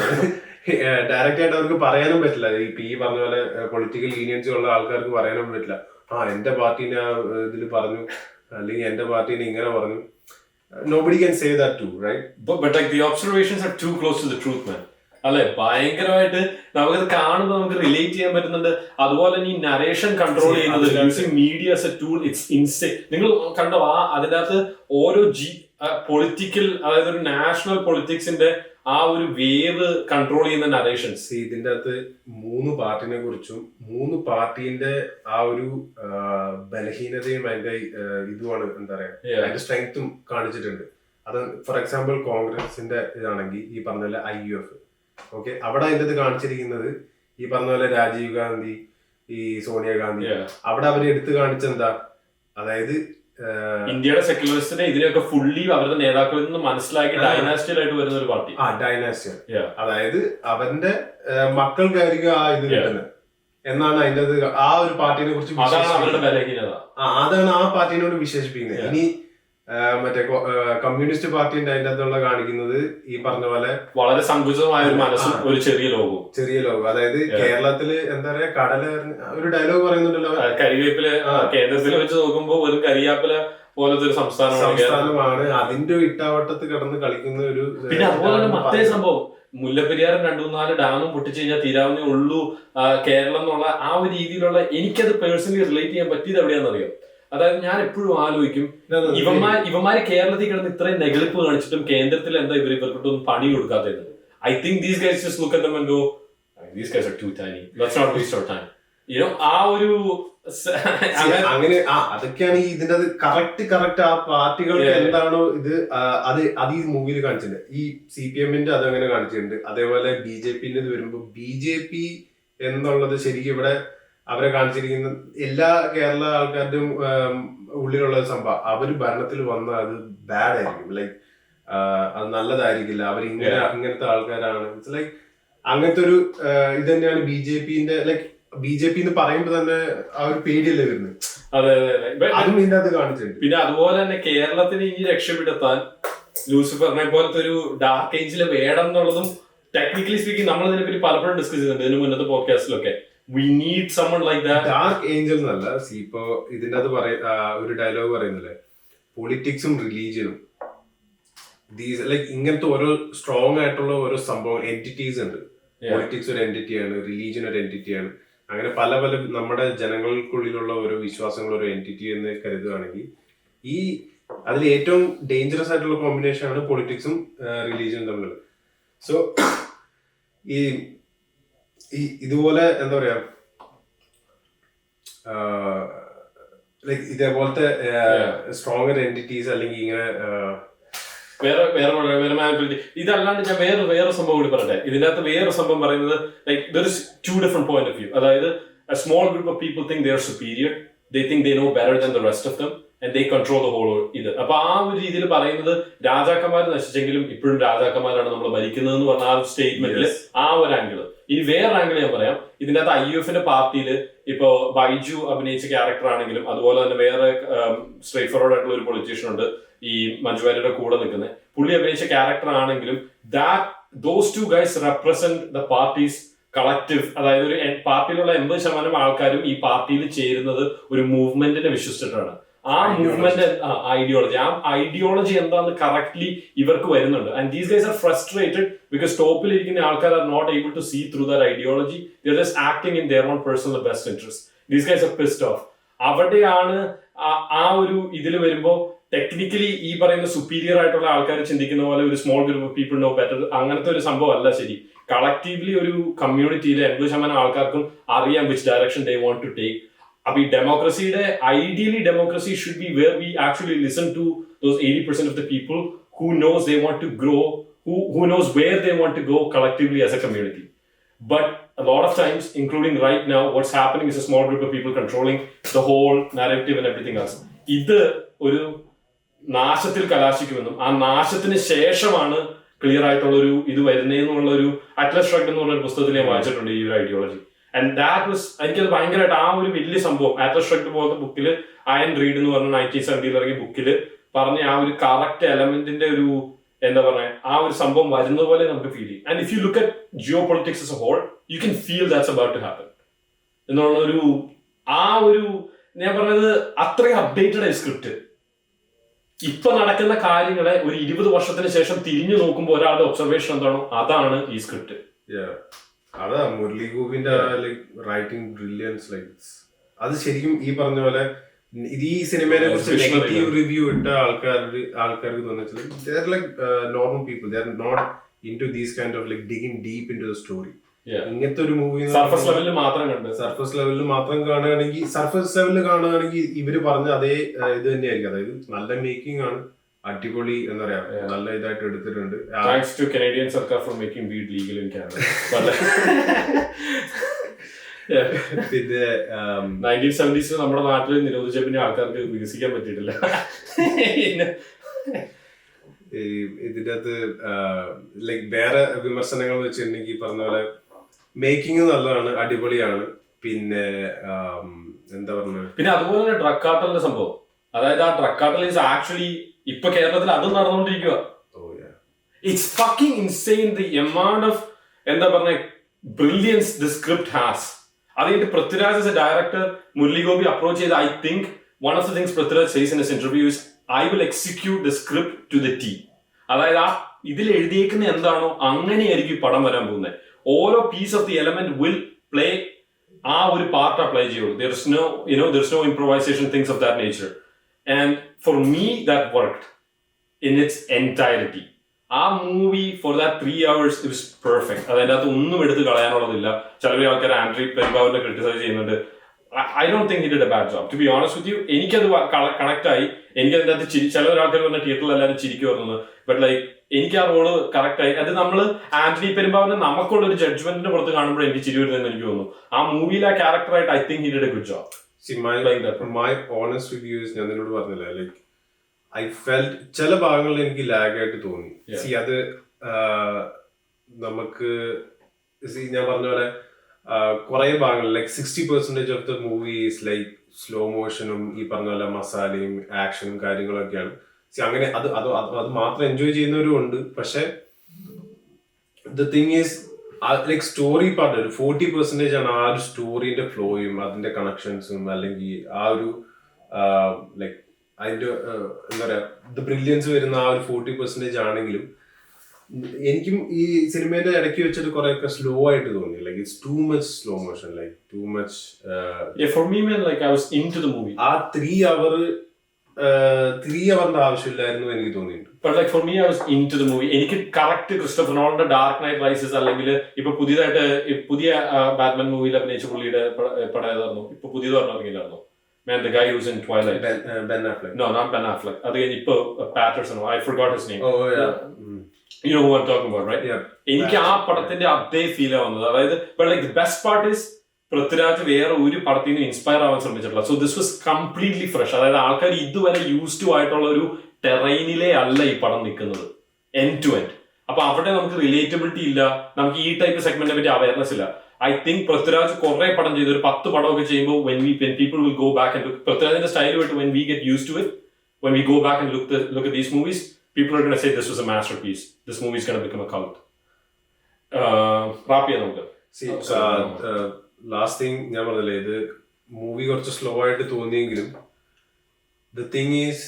ഡയറക്റ്റ് ആയിട്ട് അവർക്ക് പറയാനും പറ്റില്ല. ഇപ്പൊ ഈ പറഞ്ഞ പോലെ പൊളിറ്റിക്കൽ ലീനിയൻസി ഉള്ള ആൾക്കാർക്ക് പറയാനും പറ്റില്ല, എന്റെ പാർട്ടീനെ ഇതിൽ പറഞ്ഞു അല്ലെങ്കിൽ എന്റെ പാർട്ടീനെ ഇങ്ങനെ പറഞ്ഞു. Nobody can say that too, right? But like the observations are too close to the truth, man. അല്ലെ, ഭയങ്കരമായിട്ട് നമുക്കത് കാണുമ്പോൾ നമുക്ക് റിലേറ്റ് ചെയ്യാൻ പറ്റുന്നുണ്ട്. അതുപോലെ തന്നെ ഈ നരേഷൻ കൺട്രോൾ ചെയ്യുന്നത് using media as A tool, it's insane. നിങ്ങൾ കണ്ടോ അതിൻ്റെ അകത്ത് ഓരോ പൊളിറ്റിക്കൽ, അതായത് ഒരു നാഷണൽ പൊളിറ്റിക്സിന്റെ ആ ഒരു വേവ് കൺട്രോൾ ചെയ്യുന്ന നരേഷൻസ്. ഇതിന്റെ അകത്ത് 3 പാർട്ടിനെ കുറിച്ചും 3 പാർട്ടീന്റെ ആ ഒരു ബലഹീനതയും അതിന്റെ ഇതുമാണ് എന്താ പറയാ അതിന്റെ സ്ട്രെങ്ത്തും കാണിച്ചിട്ടുണ്ട്. അത് ഫോർ എക്സാമ്പിൾ കോൺഗ്രസിന്റെ ഇതാണെങ്കിൽ ഈ പറഞ്ഞ പോലെ IUF, ഓക്കെ, അവിടെ അതിന്റെ ഇത് കാണിച്ചിരിക്കുന്നത് ഈ പറഞ്ഞ പോലെ രാജീവ് ഗാന്ധി, ഈ സോണിയാഗാന്ധി, അവിടെ അവര് എടുത്തു കാണിച്ചെന്താ, അതായത് ഇന്ത്യയുടെ സെക്യുലറിസ്റ്റിനെ ഇതിനെയൊക്കെ ഫുള്ളി അവരുടെ നേതാക്കളിൽ നിന്ന് മനസ്സിലാക്കി ഡൈനാസ്റ്റിയൽ ആയിട്ട് വരുന്ന ഒരു പാർട്ടി. ഡൈനാസ്റ്റിയൽ, അതായത് അവന്റെ മക്കൾക്കായിരിക്കും ആ ഇത് കിട്ടുന്നത് എന്നാണ് അതിന്റെ ആ ഒരു പാർട്ടിനെ കുറിച്ച് അതാണ് ആ പാർട്ടിനോട് വിശേഷിപ്പിക്കുന്നത്. ഇനി മറ്റേ കമ്മ്യൂണിസ്റ്റ് പാർട്ടിന്റെ അതിന്റെ അകത്തുള്ള കാണിക്കുന്നത് ഈ പറഞ്ഞ പോലെ വളരെ സങ്കുചിതമായ ഒരു മനസ്സും ഒരു ചെറിയ ലോകം. അതായത് കേരളത്തില് എന്താ പറയാ കടല ഒരു ഡയലോഗ് പറയുന്നുണ്ടല്ലോ, കരിവേപ്പില് കേന്ദ്രത്തിൽ വെച്ച് നോക്കുമ്പോ ഒരു കരിയാപ്പില പോലത്തെ ഒരു സംസ്ഥാനമാണ്. അതിന്റെ ഇട്ടാവട്ടത്ത് കിടന്ന് കളിക്കുന്ന ഒരു. പിന്നെ അതുപോലെ തന്നെ മറ്റേ സംഭവം മുല്ലപ്പെരിയാറും 2-4 ഡാമും പൊട്ടിച്ചു കഴിഞ്ഞാൽ തീരാവുന്നേ ഉള്ളൂ കേരളം എന്നുള്ള ആ ഒരു രീതിയിലുള്ള, എനിക്കത് പേഴ്സണലി റിലേറ്റ് ചെയ്യാൻ പറ്റിയത് എവിടെയാണെന്നറിയാം. അതായത് ഞാൻ എപ്പോഴും ആലോചിക്കും, ഇവന്മാര് കേരളത്തിൽ കിടന്ന് ഇത്രയും നെഗളിപ്പ് കാണിച്ചിട്ടും കേന്ദ്രത്തിൽ എന്താ ഇവർക്കൊന്നും പണി കൊടുക്കാത്തത്. I think these guys just look at them and go, these guys are too tiny, let's not waste our time. ആ ഒരു അങ്ങനെ അതൊക്കെയാണ് ഇതിന്റെ കറക്റ്റ് ആ പാർട്ടികൾക്ക് എന്താണോ ഇത് അത് ഈ മൂവിയിൽ കാണിച്ചിട്ടുണ്ട്. ഈ CPM-ന്റെ അതങ്ങനെ കാണിച്ചിട്ടുണ്ട്. അതേപോലെ BJP-ന്റെ വരുമ്പോ BJP എന്നുള്ളത് ശരിക്കും ഇവിടെ അവരെ കാണിച്ചിരിക്കുന്ന എല്ലാ കേരള ആൾക്കാരുടെയും ഉള്ളിലുള്ള സംഭവം, അവര് ഭരണത്തിൽ വന്നാൽ അത് ബാഡ് ആയിരിക്കും, ലൈക്ക് അത് നല്ലതായിരിക്കില്ല, അവർ ഇങ്ങനത്തെ ആൾക്കാരാണ്. ഇറ്റ്സ് ലൈക്ക് അങ്ങനത്തെ ഒരു ഇത് തന്നെയാണ് BJP-ന്റെ. ലൈക്ക് BJP എന്ന് പറയുമ്പോ തന്നെ ആ ഒരു പേടിയല്ലേ വരുന്നത്. അതെ, അതും ഇതിന്റെ അത് കാണിച്ചിട്ടുണ്ട്. പിന്നെ അതുപോലെ തന്നെ കേരളത്തിന് ഇനി രക്ഷപ്പെടുത്താൻ ലൂസിഫറിനെ പോലത്തെ ഒരു ഡാർക്ക് ഏഞ്ചിൽ വേണം എന്നുള്ളതും ടെക്നിക്കലി സ്പീക്കിംഗ് നമ്മൾ ഇതിനെപ്പറ്റി പലപ്പോഴും ഡിസ്കസ് ചെയ്തിട്ടുണ്ട് ഇതിന് മുന്നത്തെ പോഡ്കാസ്റ്റിലൊക്കെ. We need someone like that. Dark Angel എന്നല്ല, ഇപ്പോ ഇതിന്റെ അത് ഒരു ഡയലോഗ് പറയുന്നില്ലേ, പൊളിറ്റിക്സും റിലീജിയനും ലൈക്ക് ഇങ്ങനത്തെ ഓരോ സ്ട്രോങ് ആയിട്ടുള്ള ഓരോ സംഭവം എൻറ്റിറ്റീസ് ഉണ്ട്. പൊളിറ്റിക്സ് ഒരു എൻറ്റിറ്റിയാണ്, റിലീജിയൻ ഒരു എൻറ്റിറ്റിയാണ്. അങ്ങനെ പല നമ്മുടെ ജനങ്ങൾക്കുള്ളിലുള്ള ഓരോ വിശ്വാസങ്ങൾ ഒരു എൻറ്റിറ്റി എന്ന് കരുതുകയാണെങ്കിൽ ഈ അതിൽ ഏറ്റവും ഡേഞ്ചറസ് ആയിട്ടുള്ള കോമ്പിനേഷൻ ആണ് പൊളിറ്റിക്സും റിലീജിയനും തമ്മിലുള്ളത്. സോ ഇതുപോലെ എന്താ പറയാ ലൈക്ക് ഇതേപോലത്തെ സ്ട്രോങ്ങർ എൻറ്റിറ്റീസ് അല്ലെങ്കിൽ ഇങ്ങനെ ഇതല്ലാണ്ട് ഞാൻ വേറെ സംഭവം കൂടി പറയട്ടെ. ഇതിനകത്ത് വേറെ സംഭവം പറയുന്നത് like there is 2 different point of view. അതായത് a small group of people think they are superior, they think they know better than the rest of them, and they control the whole ഇത്. അപ്പൊ ആ ഒരു രീതിയിൽ പറയുന്നത് രാജാക്കന്മാർ നശിച്ചെങ്കിലും ഇപ്പോഴും രാജാക്കന്മാരാണ് നമ്മൾ ഭരിക്കുന്നത് എന്ന് പറഞ്ഞ ആ ഒരു സ്റ്റേറ്റ്മെന്റിൽ ആ ഒരു ആംഗിള്. ഇനി വേറെ ആംഗിൾ ഞാൻ പറയാം. ഇതിന്റെ അകത്ത് IUFന്റെ പാർട്ടിയിൽ ഇപ്പോ ബൈജു അഭിനയിച്ച ക്യാരക്ടർ ആണെങ്കിലും അതുപോലെ തന്നെ വേറെ സ്ട്രേറ്റ് ഫോർവേഡ് ആയിട്ടുള്ള ഒരു പൊളിറ്റീഷ്യൻ ഉണ്ട് ഈ മഞ്ജു വാര്യരുടെ കൂടെ നിൽക്കുന്നത്. പുള്ളി അഭിനയിച്ച ക്യാരക്ടർ ആണെങ്കിലും those two guys represent the party's collective. അതായത് ഒരു പാർട്ടിയിലുള്ള 80% ആൾക്കാരും ഈ പാർട്ടിയിൽ ചേരുന്നത് ഒരു മൂവ്മെന്റിനെ വിശ്വസിച്ചിട്ടാണ്. ആ മൂവ്മെന്റ് ഐഡിയോളജി എന്താണെന്ന് കറക്റ്റ്ലി ഇവർക്ക് വരുന്നുണ്ട്. And these guys are frustrated because ടോപ്പിൽ ഇരിക്കുന്ന ആൾക്കാർ are not able to see through that ideology. They are just acting in their own personal best interest. These guys are pissed off. അവിടെയാണ് ആ ഒരു ഇതിൽ വരുമ്പോ ടെക്നിക്കലി ഈ പറയുന്ന സുപ്പീരിയർ ആയിട്ടുള്ള ആൾക്കാർ ചിന്തിക്കുന്ന പോലെ ഒരു small group of people no better അങ്ങനത്തെ ഒരു സംഭവം അല്ല ശരി. കളക്റ്റീവ്ലി ഒരു കമ്മ്യൂണിറ്റിയിലെ 80% ആൾക്കാർക്കും അറിയാം which direction they want to take. അപ്പൊ ഈ ഡെമോക്രസിയുടെ ideally democracy should be where we actually listen to those 80% of the people who knows they want to grow, who knows where they want to go collectively as a community. But a lot of times, including right now, what's happening is a small group of people controlling the whole narrative and everything else. ഇത് ഒരു നാശത്തിൽ കലാശിക്കുമെന്നും ആ നാശത്തിന് ശേഷമാണ് ക്ലിയർ ആയിട്ടുള്ള ഒരു ഇത് വരുന്നതെന്നുള്ള ഒരു അറ്റ്ലസ് ഷ്രഗ്ഡ് എന്ന് പറഞ്ഞ ഒരു പുസ്തകത്തിൽ ഞാൻ വായിച്ചിട്ടുണ്ട് ഈ ഒരു ഐഡിയോളജി. ആൻഡ് ദാറ്റ് വാസ് എനിക്കത് ഭയങ്കരമായിട്ട് ആ ഒരു വലിയ സംഭവം അറ്റ്ലസ് ഷ്രഗ്ഡ് പോലത്തെ ബുക്കിൽ അയൻ റീഡ് എന്ന് പറഞ്ഞ 1970 ഇറങ്ങിയ ബുക്കിൽ പറഞ്ഞ ആ ഒരു കറക്റ്റ് എലമെന്റിന്റെ ഒരു എന്താ പറയുക ആ ഒരു സംഭവം വരുന്ന പോലെ നമുക്ക് ഫീൽ ചെയ്യും. And if you look at geopolitics as a whole you can feel that's about to happen എന്നുള്ള ഒരു ആ ഒരു ഞാൻ പറഞ്ഞത് അത്രയും അപ്ഡേറ്റഡ് ആയി സ്ക്രിപ്റ്റ്. ഇപ്പൊ നടക്കുന്ന കാര്യങ്ങളെ ഒരു 20 വർഷത്തിന് ശേഷം തിരിഞ്ഞു നോക്കുമ്പോൾ ഒരാളുടെ ഒബ്സർവേഷൻ എന്താണോ അതാണ് ഈ സ്ക്രിപ്റ്റ്. അതാ മുരളി ഗോപിന്റെ റൈറ്റിംഗ് ബ്രില്യൻസ് അത് ശരിക്കും ഈ പറഞ്ഞ പോലെ ഇത് ഈ സിനിമയെ കുറിച്ച് നെഗറ്റീവ് റിവ്യൂ ഇട്ട ആൾക്കാർക്ക് തോന്നിച്ചില്ല normal people they are not into these kind of digging deep into the story. ഇങ്ങനത്തെ ഒരു മൂവി സർഫസ് ലെവലിൽ മാത്രം കണ്ട് സർഫസ് ലെവലിൽ മാത്രം കാണുകയാണെങ്കിൽ ഇവര് പറഞ്ഞ അതേ ഇത് തന്നെയായിരിക്കും. അതായത് നല്ല മേക്കിംഗ് ആണ്, അടിപൊളി എന്താ പറയാ നല്ല ഇതായിട്ട് എടുത്തിട്ടുണ്ട്. താങ്ക്സ് ടു കനേഡിയൻ സർക്കാർ for making weed legal in Canada. പിന്നെ 1970s നമ്മുടെ നാട്ടിൽ നിരോധിച്ച പിന്നെ ആൾക്കാർക്ക് വികസിക്കാൻ പറ്റിയിട്ടില്ല. ഇതിന്റെ അകത്ത് വേറെ വിമർശനങ്ങൾ വെച്ചിട്ടുണ്ടെങ്കിൽ പറഞ്ഞ പോലെ മേക്കിംഗ് നല്ലതാണ്, അടിപൊളിയാണ്. പിന്നെ എന്താ പറഞ്ഞ പിന്നെ അതുപോലെ തന്നെ ഡ്രഗ് കാർട്ടലിന്റെ സംഭവം, അതായത് ആ ഡ്രഗ് കാർട്ടൽ ഈസ് ആക്ച്വലി ഇപ്പൊ കേരളത്തിൽ അതും നടന്നുകൊണ്ടിരിക്കുക. It's fucking insane the amount of എന്താ പറഞ്ഞ ബ്രില്യൻസ് ദി സ്ക്രിപ്റ്റ് ഹാസ്. അത് കഴിഞ്ഞിട്ട് Prithviraj as a director Murali Gopy approach ചെയ്ത് I think one of the things Prithviraj says in his interview is I will execute the script to the T. അതായത് ആ ഇതിൽ എഴുതിയേക്കുന്ന എന്താണോ അങ്ങനെയായിരിക്കും പടം വരാൻ പോകുന്നത്. ഓരോ piece of the element will play ആ ഒരു പാർട്ട് അപ്ലൈ ചെയ്യുള്ളൂ. there's no improvisation, things of that nature. And for me that worked in its entirety. ആ movie for that 3 hours it was perfect. അതിൻ്റെ അകത്ത് ഒന്നും എടുത്ത് കളയാനുള്ളതില്ല. ചില ആൾക്കാർ ആൻഡ്രി പെരുമ്പാവൂരിനെ ക്രിട്ടിസൈസ് ചെയ്യുന്നുണ്ട്. I don't think he did a bad job. To be honest with you, എനിക്കത് കണക്ട് ആയി. എനിക്കതിൻ്റെ അകത്ത് ചില ആൾക്കാർ പറഞ്ഞ തിയേറ്ററിൽ എല്ലാവരും ചിരിക്കും വരുന്നത്. ബട്ട് എനിക്ക് ആ റോള് കറക്റ്റ് ആയി. അത് നമ്മൾ ആന്റണി പെരുമ്പാവൂരിനെ നമുക്കുള്ള ഒരു ജഡ്ജ്മെന്റിന്റെ പുറത്ത് കാണുമ്പോൾ എനിക്ക് ചിരി വരുന്നതെന്ന് എനിക്ക് തോന്നുന്നു. ആ മൂവിയിൽ ആ ക്യാരക്ടറായിട്ട് I think he did a good job. My honest reviews ഞാൻ നിന്നോട് പറഞ്ഞില്ല, I felt ചില ഭാഗങ്ങളിൽ എനിക്ക് ലാഗ് ആയിട്ട് തോന്നി. അത് നമുക്ക് ഞാൻ പറഞ്ഞ പോലെ കുറെ ഭാഗങ്ങൾ 60% of the movie is slow മോഷനും ഈ പറഞ്ഞ പോലെ മസാലയും ആക്ഷനും കാര്യങ്ങളൊക്കെയാണ്. അങ്ങനെ അത് മാത്രം എൻജോയ് ചെയ്യുന്നവരും ഉണ്ട്. പക്ഷെ the thing is story part ഒരു 40% ആണ് ആ ഒരു സ്റ്റോറിന്റെ ഫ്ലോയും അതിന്റെ കണക്ഷൻസും അല്ലെങ്കിൽ ആ ഒരു അതിന്റെ എന്താ പറയാ ദ ബ്രില്യൻസ് വരുന്ന ആ ഒരു 40% ആണെങ്കിലും എനിക്കും ഈ സിനിമയുടെ ഇടയ്ക്ക് വെച്ചിട്ട് കുറെയൊക്കെ സ്ലോ ആയിട്ട് തോന്നി. It's too much slow motion, too much. For me, man, I was into the movie. ആ 3 hourന്റെ ആവശ്യമില്ലായിരുന്നു എനിക്ക് തോന്നിയിട്ടുണ്ട്. But for me, I was into the movie. എനിക്ക് കറക്റ്റ് ക്രിസ്റ്റഫർ നോളന്റെ ഡാർക്ക് നൈറ്റ് റൈസസ് അല്ലെങ്കിൽ ഇപ്പൊ പുതിയ ബാറ്റ്മാൻ മൂവിയിൽ അഭിനയിച്ച പുള്ളിയുടെ പടം ഏതായിരുന്നു ഇപ്പൊ പുതിയത് പറഞ്ഞില്ലായിരുന്നു? Man, the guy who's in Twilight. Ben Affleck. No, not Ben Affleck. അത് കഴിഞ്ഞ് ഇപ്പൊ Patterson. I forgot his name. Oh yeah. You know who I'm talking about, right? Yeah. എനിക്ക് ആ പടത്തിന്റെ അതേ ഫീൽ വന്നത്. അതായത് the best part is Prithviraj വേറെ ഒരു പടത്തിൽ നിന്ന് ഇൻസ്പയർ ആവാൻ ശ്രമിച്ചിട്ടില്ല. So this was completely fresh. അതായത് ആൾക്കാർ ഇതുവരെ യൂസ് ടു ആയിട്ടുള്ള ഒരു ടെറൈനിലെ അല്ല ഈ പടം നിൽക്കുന്നത്, എൻഡ് ടു എൻഡ്. അപ്പൊ അവിടെ നമുക്ക് റിലേറ്റബിലിറ്റി ഇല്ല, നമുക്ക് ഈ ടൈപ്പ് സെഗ്മെന്റിനെ പറ്റി അവയർനെസ് ഇല്ല. ഐ തിങ്ക് പൃഥ്വിരാജ് കുറെ പടം ചെയ്തു, ഒരു 10 പടമൊക്കെ ചെയ്യുമ്പോൾ when people will go back and look, പൃഥ്വിരാജിന്റെ സ്റ്റൈൽ വിട്ട് when we get used to it, when we go back and look at these movies, people are going to say this was a masterpiece, this movie is going to become a cult. Wrap ചെയ്യാം നമുക്ക്. ലാസ്റ്റ് തിങ് ഞാൻ പറഞ്ഞില്ലേ, ഇത് മൂവി കുറച്ച് സ്ലോ ആയിട്ട് തോന്നിയെങ്കിലും the thing is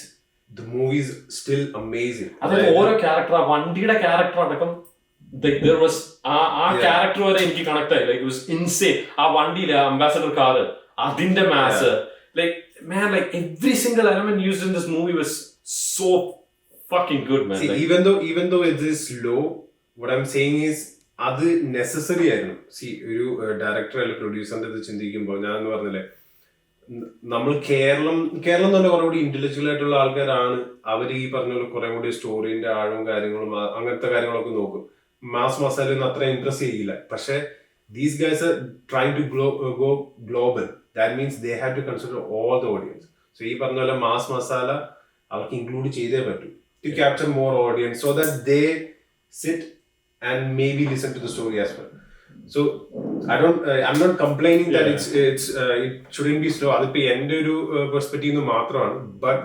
the movie is still amazing. അതായത് ഓരോ ക്യാരക്ടർ, ആ വണ്ടിയുടെ ക്യാരക്ടർ അടക്കം there was ആ ക്യാരക്ടർ വരെ എനിക്ക് കണക്ട് ആയി. Like it was insane. ആ വണ്ടിയിലെ അംബാസഡർ കാർ, അതിന്റെ mass, like man, like every single element used in this movie was so fucking good, man. See, like, even though it is slow, what I'm saying is അത് നെസസറി ആയിരുന്നു. സി ഒരു ഡയറക്ടർ അല്ലെങ്കിൽ പ്രൊഡ്യൂസറിന്റെ ഇത് ചിന്തിക്കുമ്പോൾ ഞാനെന്ന് പറഞ്ഞില്ലേ, നമ്മൾ കേരളം തന്നെ കുറെ കൂടി ഇന്റലക്ച്വൽ ആയിട്ടുള്ള ആൾക്കാരാണ്. അവർ ഈ പറഞ്ഞ പോലെ കുറെ കൂടി സ്റ്റോറിന്റെ ആഴവും കാര്യങ്ങളും അങ്ങനത്തെ കാര്യങ്ങളൊക്കെ നോക്കും. മാസ് മസാലയൊന്നും അത്ര ഇംപ്രസ് ചെയ്യില്ല. പക്ഷെ these guys are trying to go global. That means they have to consider all the audience. So ഈ പറഞ്ഞ പോലെ മാസ് മസാല അവർക്ക് ഇൻക്ലൂഡ് ചെയ്തേ പറ്റൂ to capture more audience, so that they sit and maybe listen to the story as well. So I'm not complaining that it shouldn't be slow. Adippo ende oru perspective nu maatrana, but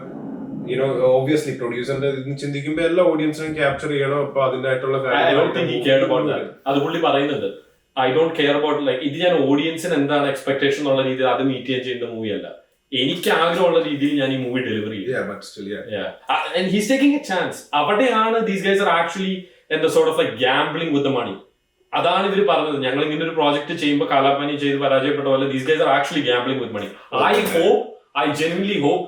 you know, obviously producer ന്റെ ഇതിന് ചിന്തിക്കുമ്പോൾ എല്ലാ ഓഡിയൻസിനും ക്യാപ്ചർ ചെയ്യണം. അപ്പൊ അതിനായിട്ടുള്ള I don't think he cared about that. അത് പുള്ളി പറയുന്നുണ്ട്, I don't care about, like, ഇത് ഞാൻ ഓഡിയൻസിന് എന്താണ് എക്സ്പെക്ടേഷൻ എന്നുള്ള രീതിയിൽ അത് മീറ്റ് ചെയ്യാൻ ചെയ്യുന്ന മൂവി അല്ല. എനിക്ക് ആഗ്രഹമുള്ള രീതിയിൽ ഞാൻ ഈ മൂവി ഡെലിവറി ചെയ്യും. Yeah, but still, yeah. And he's taking a chance. അവിടെയാണ് these guys are actually and the sort of like gambling with the money. അതാണ് ഇവർ പറഞ്ഞത്, ഞങ്ങൾ ഇങ്ങനെ ഒരു പ്രോജക്ട് ചെയ്യുമ്പോൾ കാലാപാനി ചെയ്ത് പരാജയപ്പെട്ട പോലെ these guys are actually gambling with money. I genuinely hope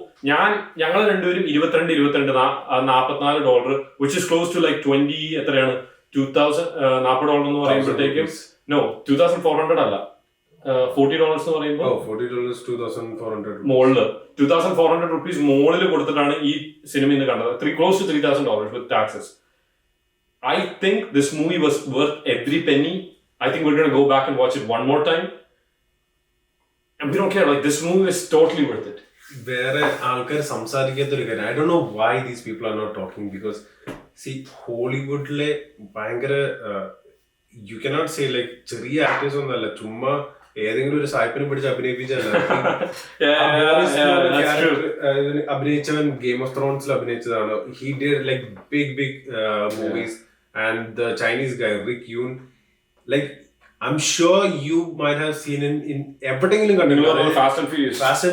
ഞങ്ങൾ രണ്ടുപേരും $22 which is close to like 20 എത്രയാണ് $40 എന്ന് പറയുമ്പോഴത്തേക്കും no 2400 അല്ല $40 എന്ന് പറയുമ്പോൾ $40 2400 മോളില് $2400 മോളിൽ കൊടുത്തിട്ടാണ് ഈ സിനിമ ഇന്ന് കണ്ടത്. close to $3000 with taxes. I think this movie was worth every penny. I think we're going to go back and watch it one more time. And we don't care. Like, this movie is totally worth it. വേറെ ആൾക്കാർ സംസാരിക്കാത്തൊരു കാര്യം, I don't know why these people are not talking. Because see ഹോളിവുഡിലെ ഭയങ്കര യു കനോട്ട് സേ ലൈക്ക് ചെറിയ ആക്ടേഴ്സ് ഒന്നല്ല, ചുമ്മാ ഏതെങ്കിലും ഒരു സായിപ്പിനെ പിടിച്ച് അഭിനയിപ്പിച്ചല്ല. അഭിനയിച്ചവൻ ഗെയിം ഓഫ് ത്രോൺസിൽ അഭിനയിച്ചതാണ്. He did like big movies. And the Chinese guy Rick Yune, like I'm sure you might have seen in എവിടെയെങ്കിലും കണ്ടിട്ടുണ്ടോ Fast and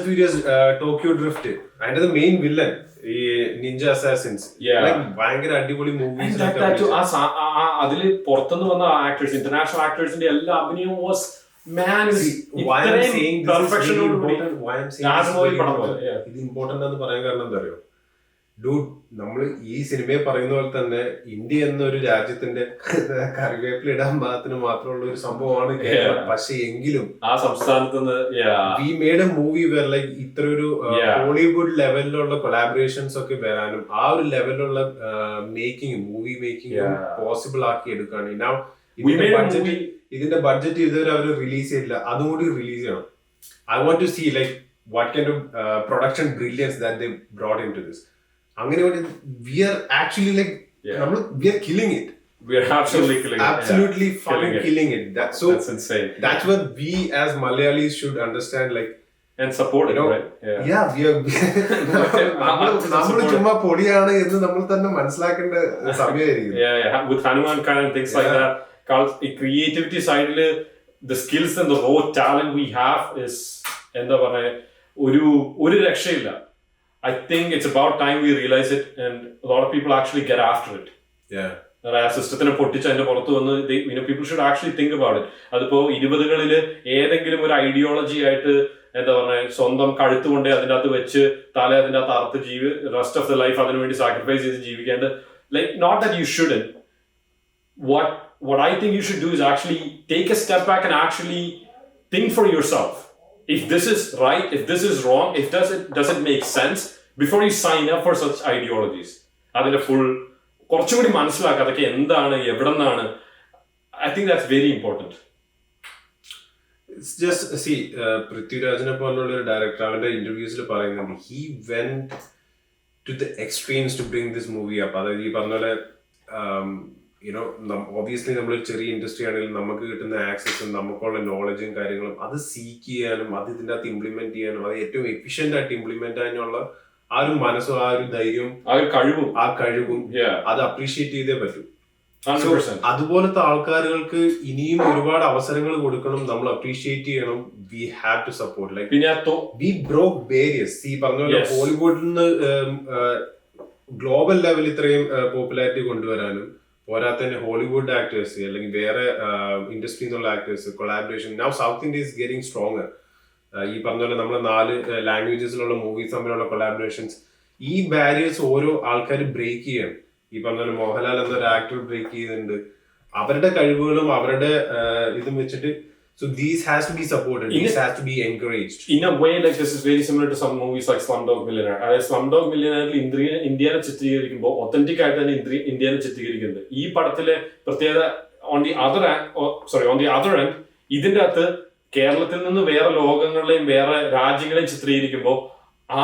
Furious, Tokyo Drift. അതിന്റെ the main villain ഈ Ninja Assassins, ഭയങ്കര അടിപൊളി മൂവീസ്. അതില് പുറത്തുനിന്ന് വന്ന ആക്ടേഴ്സ്, ഇന്റർനാഷണൽ ആക്ടേഴ്സിന്റെ എല്ലാ അഭിനയവും was man. Why I'm saying this is really important. Why I'm saying this is really important. ഇത് ഇമ്പോർട്ടന്റ് എന്ന് പറയാൻ കാരണം എന്താ അറിയോ? ഡൂഡ്, നമ്മൾ ഈ സിനിമയെ പറയുന്ന പോലെ തന്നെ ഇന്ത്യ എന്നൊരു രാജ്യത്തിന്റെ കറിവേപ്പില ഇടാൻ പാകത്തിന് മാത്രമുള്ള ഒരു സംഭവമാണ് കേരളം. പക്ഷെ എങ്കിലും ആ സംസ്ഥാനത്ത് we made a movie where like ഇത്ര ഒരു ഹോളിവുഡ് ലെവലിലുള്ള കൊളാബറേഷൻസ് ഒക്കെ വരാനും ആ ഒരു ലെവലിലുള്ള മൂവി മേക്കിംഗ് പോസിബിൾ ആക്കി എടുക്കുകയാണ്. ഇതിന്റെ ബഡ്ജറ്റ് ഇതുവരെ അവർ റിലീസ് ചെയ്തില്ല, അതും കൂടി റിലീസ് ചെയ്യണം. I want to see like what kind of production brilliance that they brought into this. അങ്ങനെ we are actually like we are killing it. We are absolutely killing it. Absolutely fucking killing it. That's insane. That's what we as Malayalis should understand, like, and support it, right? Yeah, we are നമ്മൾ ചുമ്മാ പൊടിയാണ് എന്ന് നമ്മൾ തന്നെ മനസ്സിലാക്കേണ്ട സമയമായിരിക്കും. Yeah, with Hanuman kind and things like that. Creativity side, the skills and the raw talent we have is എന്താ പറയാ, ഒരു രക്ഷയില്ല. I think it's about time we realize it, and a lot of people actually get after it. Yeah. സിസ്റ്റത്തിനെ പൊട്ടിച്ച് അതിന്റെ പുറത്ത് വന്ന് people should actually think about it. അതിപ്പോ 20s ഏതെങ്കിലും ഒരു ഐഡിയോളജി ആയിട്ട് എന്താ പറയുക, സ്വന്തം കഴുത്ത് കൊണ്ട് അതിൻ്റെ അകത്ത് വെച്ച് തല അതിൻ്റെ അകത്ത് അറുത്ത് റെസ്റ്റ് ഓഫ് ദ ലൈഫ് അതിനു വേണ്ടി സാക്രിഫൈസ് ചെയ്ത് ജീവിക്കേണ്ട, like not that you shouldn't. What I think you should do is actually take a step back and actually think for yourself. If this is right, if this is wrong, does it make sense before you sign up for such ideologies? അതിന്റെ ഫുൾ കുറച്ചുകൂടി മനസ്സിലാക്കുക അതൊക്കെ എന്താണ്, എവിടെ നിന്നാണ്. I think that's very important. It's just see, പൃഥ്വിരാജിനെ പോലുള്ള ഒരു ഡയറക്ടർ അവന്റെ ഇന്റർവ്യൂസിൽ പറയുന്നുണ്ട് he went to the extremes to bring this movie up. അതായത് ഈ പറഞ്ഞ പോലെ ഒബിയസ്ലി നമ്മളൊരു ചെറിയ ഇൻഡസ്ട്രി ആണെങ്കിലും നമുക്ക് കിട്ടുന്ന ആക്സസും നമുക്കുള്ള നോളജും കാര്യങ്ങളും അത് സീക്ക് ചെയ്യാനും അത് ഇതിൻ്റെ അകത്ത് ഇംപ്ലിമെന്റ് ചെയ്യാനും അത് ഏറ്റവും എഫിഷ്യന്റ് ആയിട്ട് ഇംപ്ലിമെന്റ് ചെയ്യാനുള്ള ആ ഒരു മനസ്സും ആ ഒരു ധൈര്യവും ആ കഴിവും അത് അപ്രീഷിയേറ്റ് ചെയ്തേ പറ്റൂ. അതുപോലത്തെ ആൾക്കാരുകൾക്ക് ഇനിയും ഒരുപാട് അവസരങ്ങൾ കൊടുക്കണം, നമ്മൾ അപ്രീഷിയേറ്റ് ചെയ്യണം. We have to support like we broke barriers. ഈ പറഞ്ഞ പോലെ ഹോളിവുഡിൽ നിന്ന് ഗ്ലോബൽ ലെവൽ ഇത്രയും പോപ്പുലാരിറ്റി കൊണ്ടുവരാനും പോരാത്തന്നെ ഹോളിവുഡ് ആക്ടേഴ്സ് അല്ലെങ്കിൽ വേറെ ഇൻഡസ്ട്രി എന്നുള്ള actors collaboration. Now south India is getting stronger. ഈ പറഞ്ഞ പോലെ നമ്മളെ 4 ലാംഗ്വേജസിലുള്ള മൂവീസ് തമ്മിലുള്ള കൊളാബറേഷൻസ്, ഈ ബാരിയേഴ്സ് ഓരോ ആൾക്കാർ ബ്രേക്ക് ചെയ്യണം. ഈ പറഞ്ഞ പോലെ മോഹൻലാൽ എന്നൊരു ആക്ടർ ബ്രേക്ക് ചെയ്യുന്നുണ്ട് അവരുടെ കഴിവുകളും അവരുടെ ഇതും വെച്ചിട്ട്. So these has to be supported. These has to be encouraged. In a way, like this is very similar to some movies like Slumdog Millionaire. Slumdog Millionaire ഇന്ത്യനെ ചിത്രീകരിക്കുമ്പോൾ ഒത്തന്റിക് ആയിട്ട് തന്നെ ഇന്ത്യനെ ചിത്രീകരിക്കുന്നുണ്ട്. ഈ പടത്തിലെ പ്രത്യേകത on the other end ഇതിന്റെ അകത്ത് കേരളത്തിൽ നിന്ന് വേറെ ലോകങ്ങളെയും വേറെ രാജ്യങ്ങളെയും ചിത്രീകരിക്കുമ്പോൾ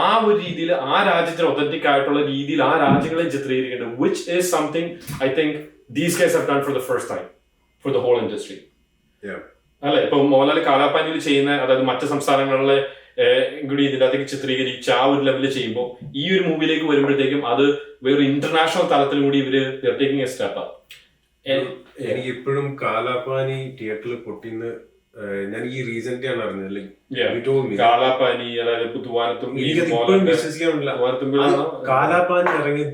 ആ ഒരു രീതിയിൽ ആ രാജ്യത്തിന് ഒത്തന്റിക് ആയിട്ടുള്ള രീതിയിൽ ആ രാജ്യങ്ങളെയും ചിത്രീകരിക്കുന്നുണ്ട്. Which is something I think these guys have done for the first time for the whole industry. Yeah. അല്ലെ, ഇപ്പൊ മോഹൻലാൽ കാലാപാനിയിൽ ചെയ്യുന്ന, അതായത് മറ്റു സംസ്ഥാനങ്ങളിലെ കൂടി ഇതിന്റെ അകത്തേക്ക് ചിത്രീകരിച്ച് ആ ഒരു ലെവലിൽ ചെയ്യുമ്പോൾ ഈ ഒരു മൂവിയിലേക്ക് വരുമ്പോഴത്തേക്കും അത് വേറെ ഇന്റർനാഷണൽ തലത്തിലും കൂടി ഇവര് ടേക്കിംഗ് എ സ്റ്റെപ്പ്. എനിക്ക് ഇപ്പോഴും കാലാപാനി തിയേറ്ററിൽ പൊട്ടിന്ന് ഞാൻ ഈ റീസെന്റ് ആണ് അറിഞ്ഞത്. കാലാപാനി, അതായത് കാലാപാനി ഇറങ്ങി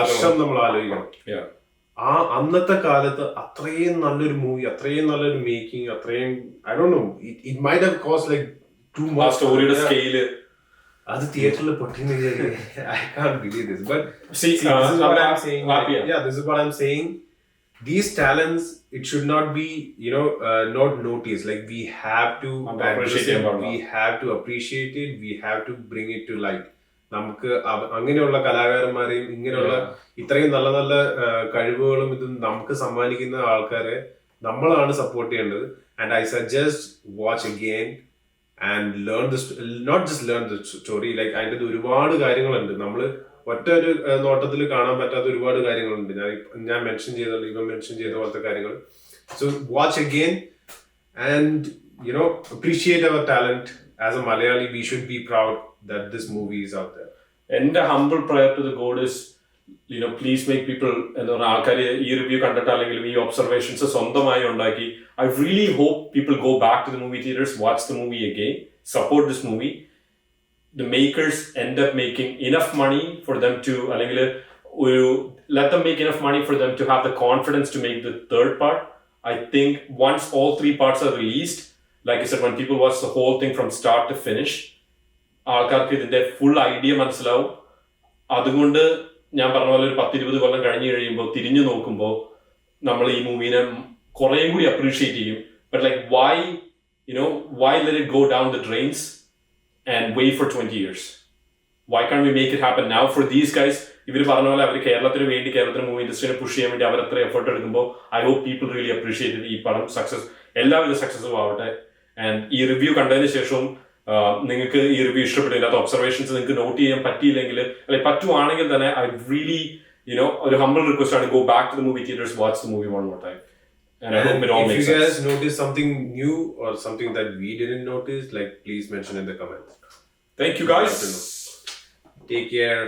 വർഷം നമ്മൾ ആലോചിക്കണം. ആ അന്നത്തെ കാലത്ത് അത്രയും നല്ലൊരു മൂവി, അത്രയും നല്ലൊരു മേക്കിംഗ്, അത്രയും I don't know, it might have cost like too much. സ്റ്റോറിയുടെ സ്കെയില് അത് തിയേറ്ററിൽ പൊട്ടിന്ന് I can't believe this. But this is what I'm saying. This is what I'm saying. These talents, it should not be not noticed. Like we have to appreciate it. We have to bring it to light. നമുക്ക് അങ്ങനെയുള്ള കലാകാരന്മാരെയും ഇങ്ങനെയുള്ള ഇത്രയും നല്ല നല്ല കഴിവുകളും ഇതും നമുക്ക് സമ്മാനിക്കുന്ന ആൾക്കാരെ നമ്മളാണ് സപ്പോർട്ട് ചെയ്യേണ്ടത്. And I suggest watch again and learn this, not just learn the story. Like അതിൻ്റെ ഒരുപാട് കാര്യങ്ങളുണ്ട്, നമ്മൾ ഒറ്റ ഒരു നോട്ടത്തിൽ കാണാൻ പറ്റാത്ത ഒരുപാട് കാര്യങ്ങളുണ്ട്. ഞാൻ മെൻഷൻ ചെയ്തല്ലോ, ഇവൻ മെൻഷൻ ചെയ്ത പോലത്തെ കാര്യങ്ങൾ. So watch again and appreciate അവർ talent. As a Malayali we should be proud that this movie is out there. And the humble prayer to the God is, please make people, ആൾക്കാർ ഈ റിവ്യൂ കണ്ടിട്ട് അല്ലെങ്കിൽ ഈ ഒബ്സർവേഷൻസ് സ്വന്തമായി ഉണ്ടാക്കി. I really hope people go back to the movie theaters, watch the movie again, support this movie. The makers end up making enough money for them to, അല്ലെങ്കിൽ let them make enough money for them to have the confidence to make the third part. I think once all 3 parts are released, like I said, when people watch the whole thing from start to finish, ആൾക്കാർക്ക് ഇതിന്റെ ഫുൾ ഐഡിയ മനസ്സിലാവും. അതുകൊണ്ട് ഞാൻ പറഞ്ഞ പോലെ ഒരു 10-20 കൊല്ലം കഴിഞ്ഞ് കഴിയുമ്പോൾ തിരിഞ്ഞു നോക്കുമ്പോൾ നമ്മൾ ഈ മൂവിനെ കുറേയും കൂടി അപ്രീഷിയേറ്റ് ചെയ്യും. But like why let it go down the drains and wait for 20 years? Why can't we make it happen now for these guys? ഇവർ പറഞ്ഞ പോലെ അവർ കേരളത്തിന് വേണ്ടി, കേരളത്തിന് മൂവി ഇൻഡസ്ട്രീനെ പുഷ് ചെയ്യാൻ വേണ്ടി അവർ അത്ര എഫേർട്ട് എടുക്കുമ്പോൾ I hope people really appreciate ഈ പടം സക്സസ്, എല്ലാവിധ സക്സസ്സും ആവട്ടെ. ആൻഡ് ഈ റിവ്യൂ കണ്ടതിന് ശേഷവും നിങ്ങൾക്ക് ഈ റിവ്യൂ ഇഷ്ടപ്പെട്ടില്ല, അത് ഒബ്സർവേഷൻസ് നിങ്ങൾക്ക് നോട്ട് ചെയ്യാൻ പറ്റിയില്ലെങ്കിൽ, അല്ലെങ്കിൽ പറ്റുവാണെങ്കിൽ തന്നെ ഐ റിയലി ഒരു ഹംബിൾ റിക്വസ്റ്റ് ആണ്, go back to the movie theatres, watch the movie one more time. And I hope it all makes sense. If you guys notice something new or something that we didn't notice, like please mention in the comments. Thank you guys. Take care.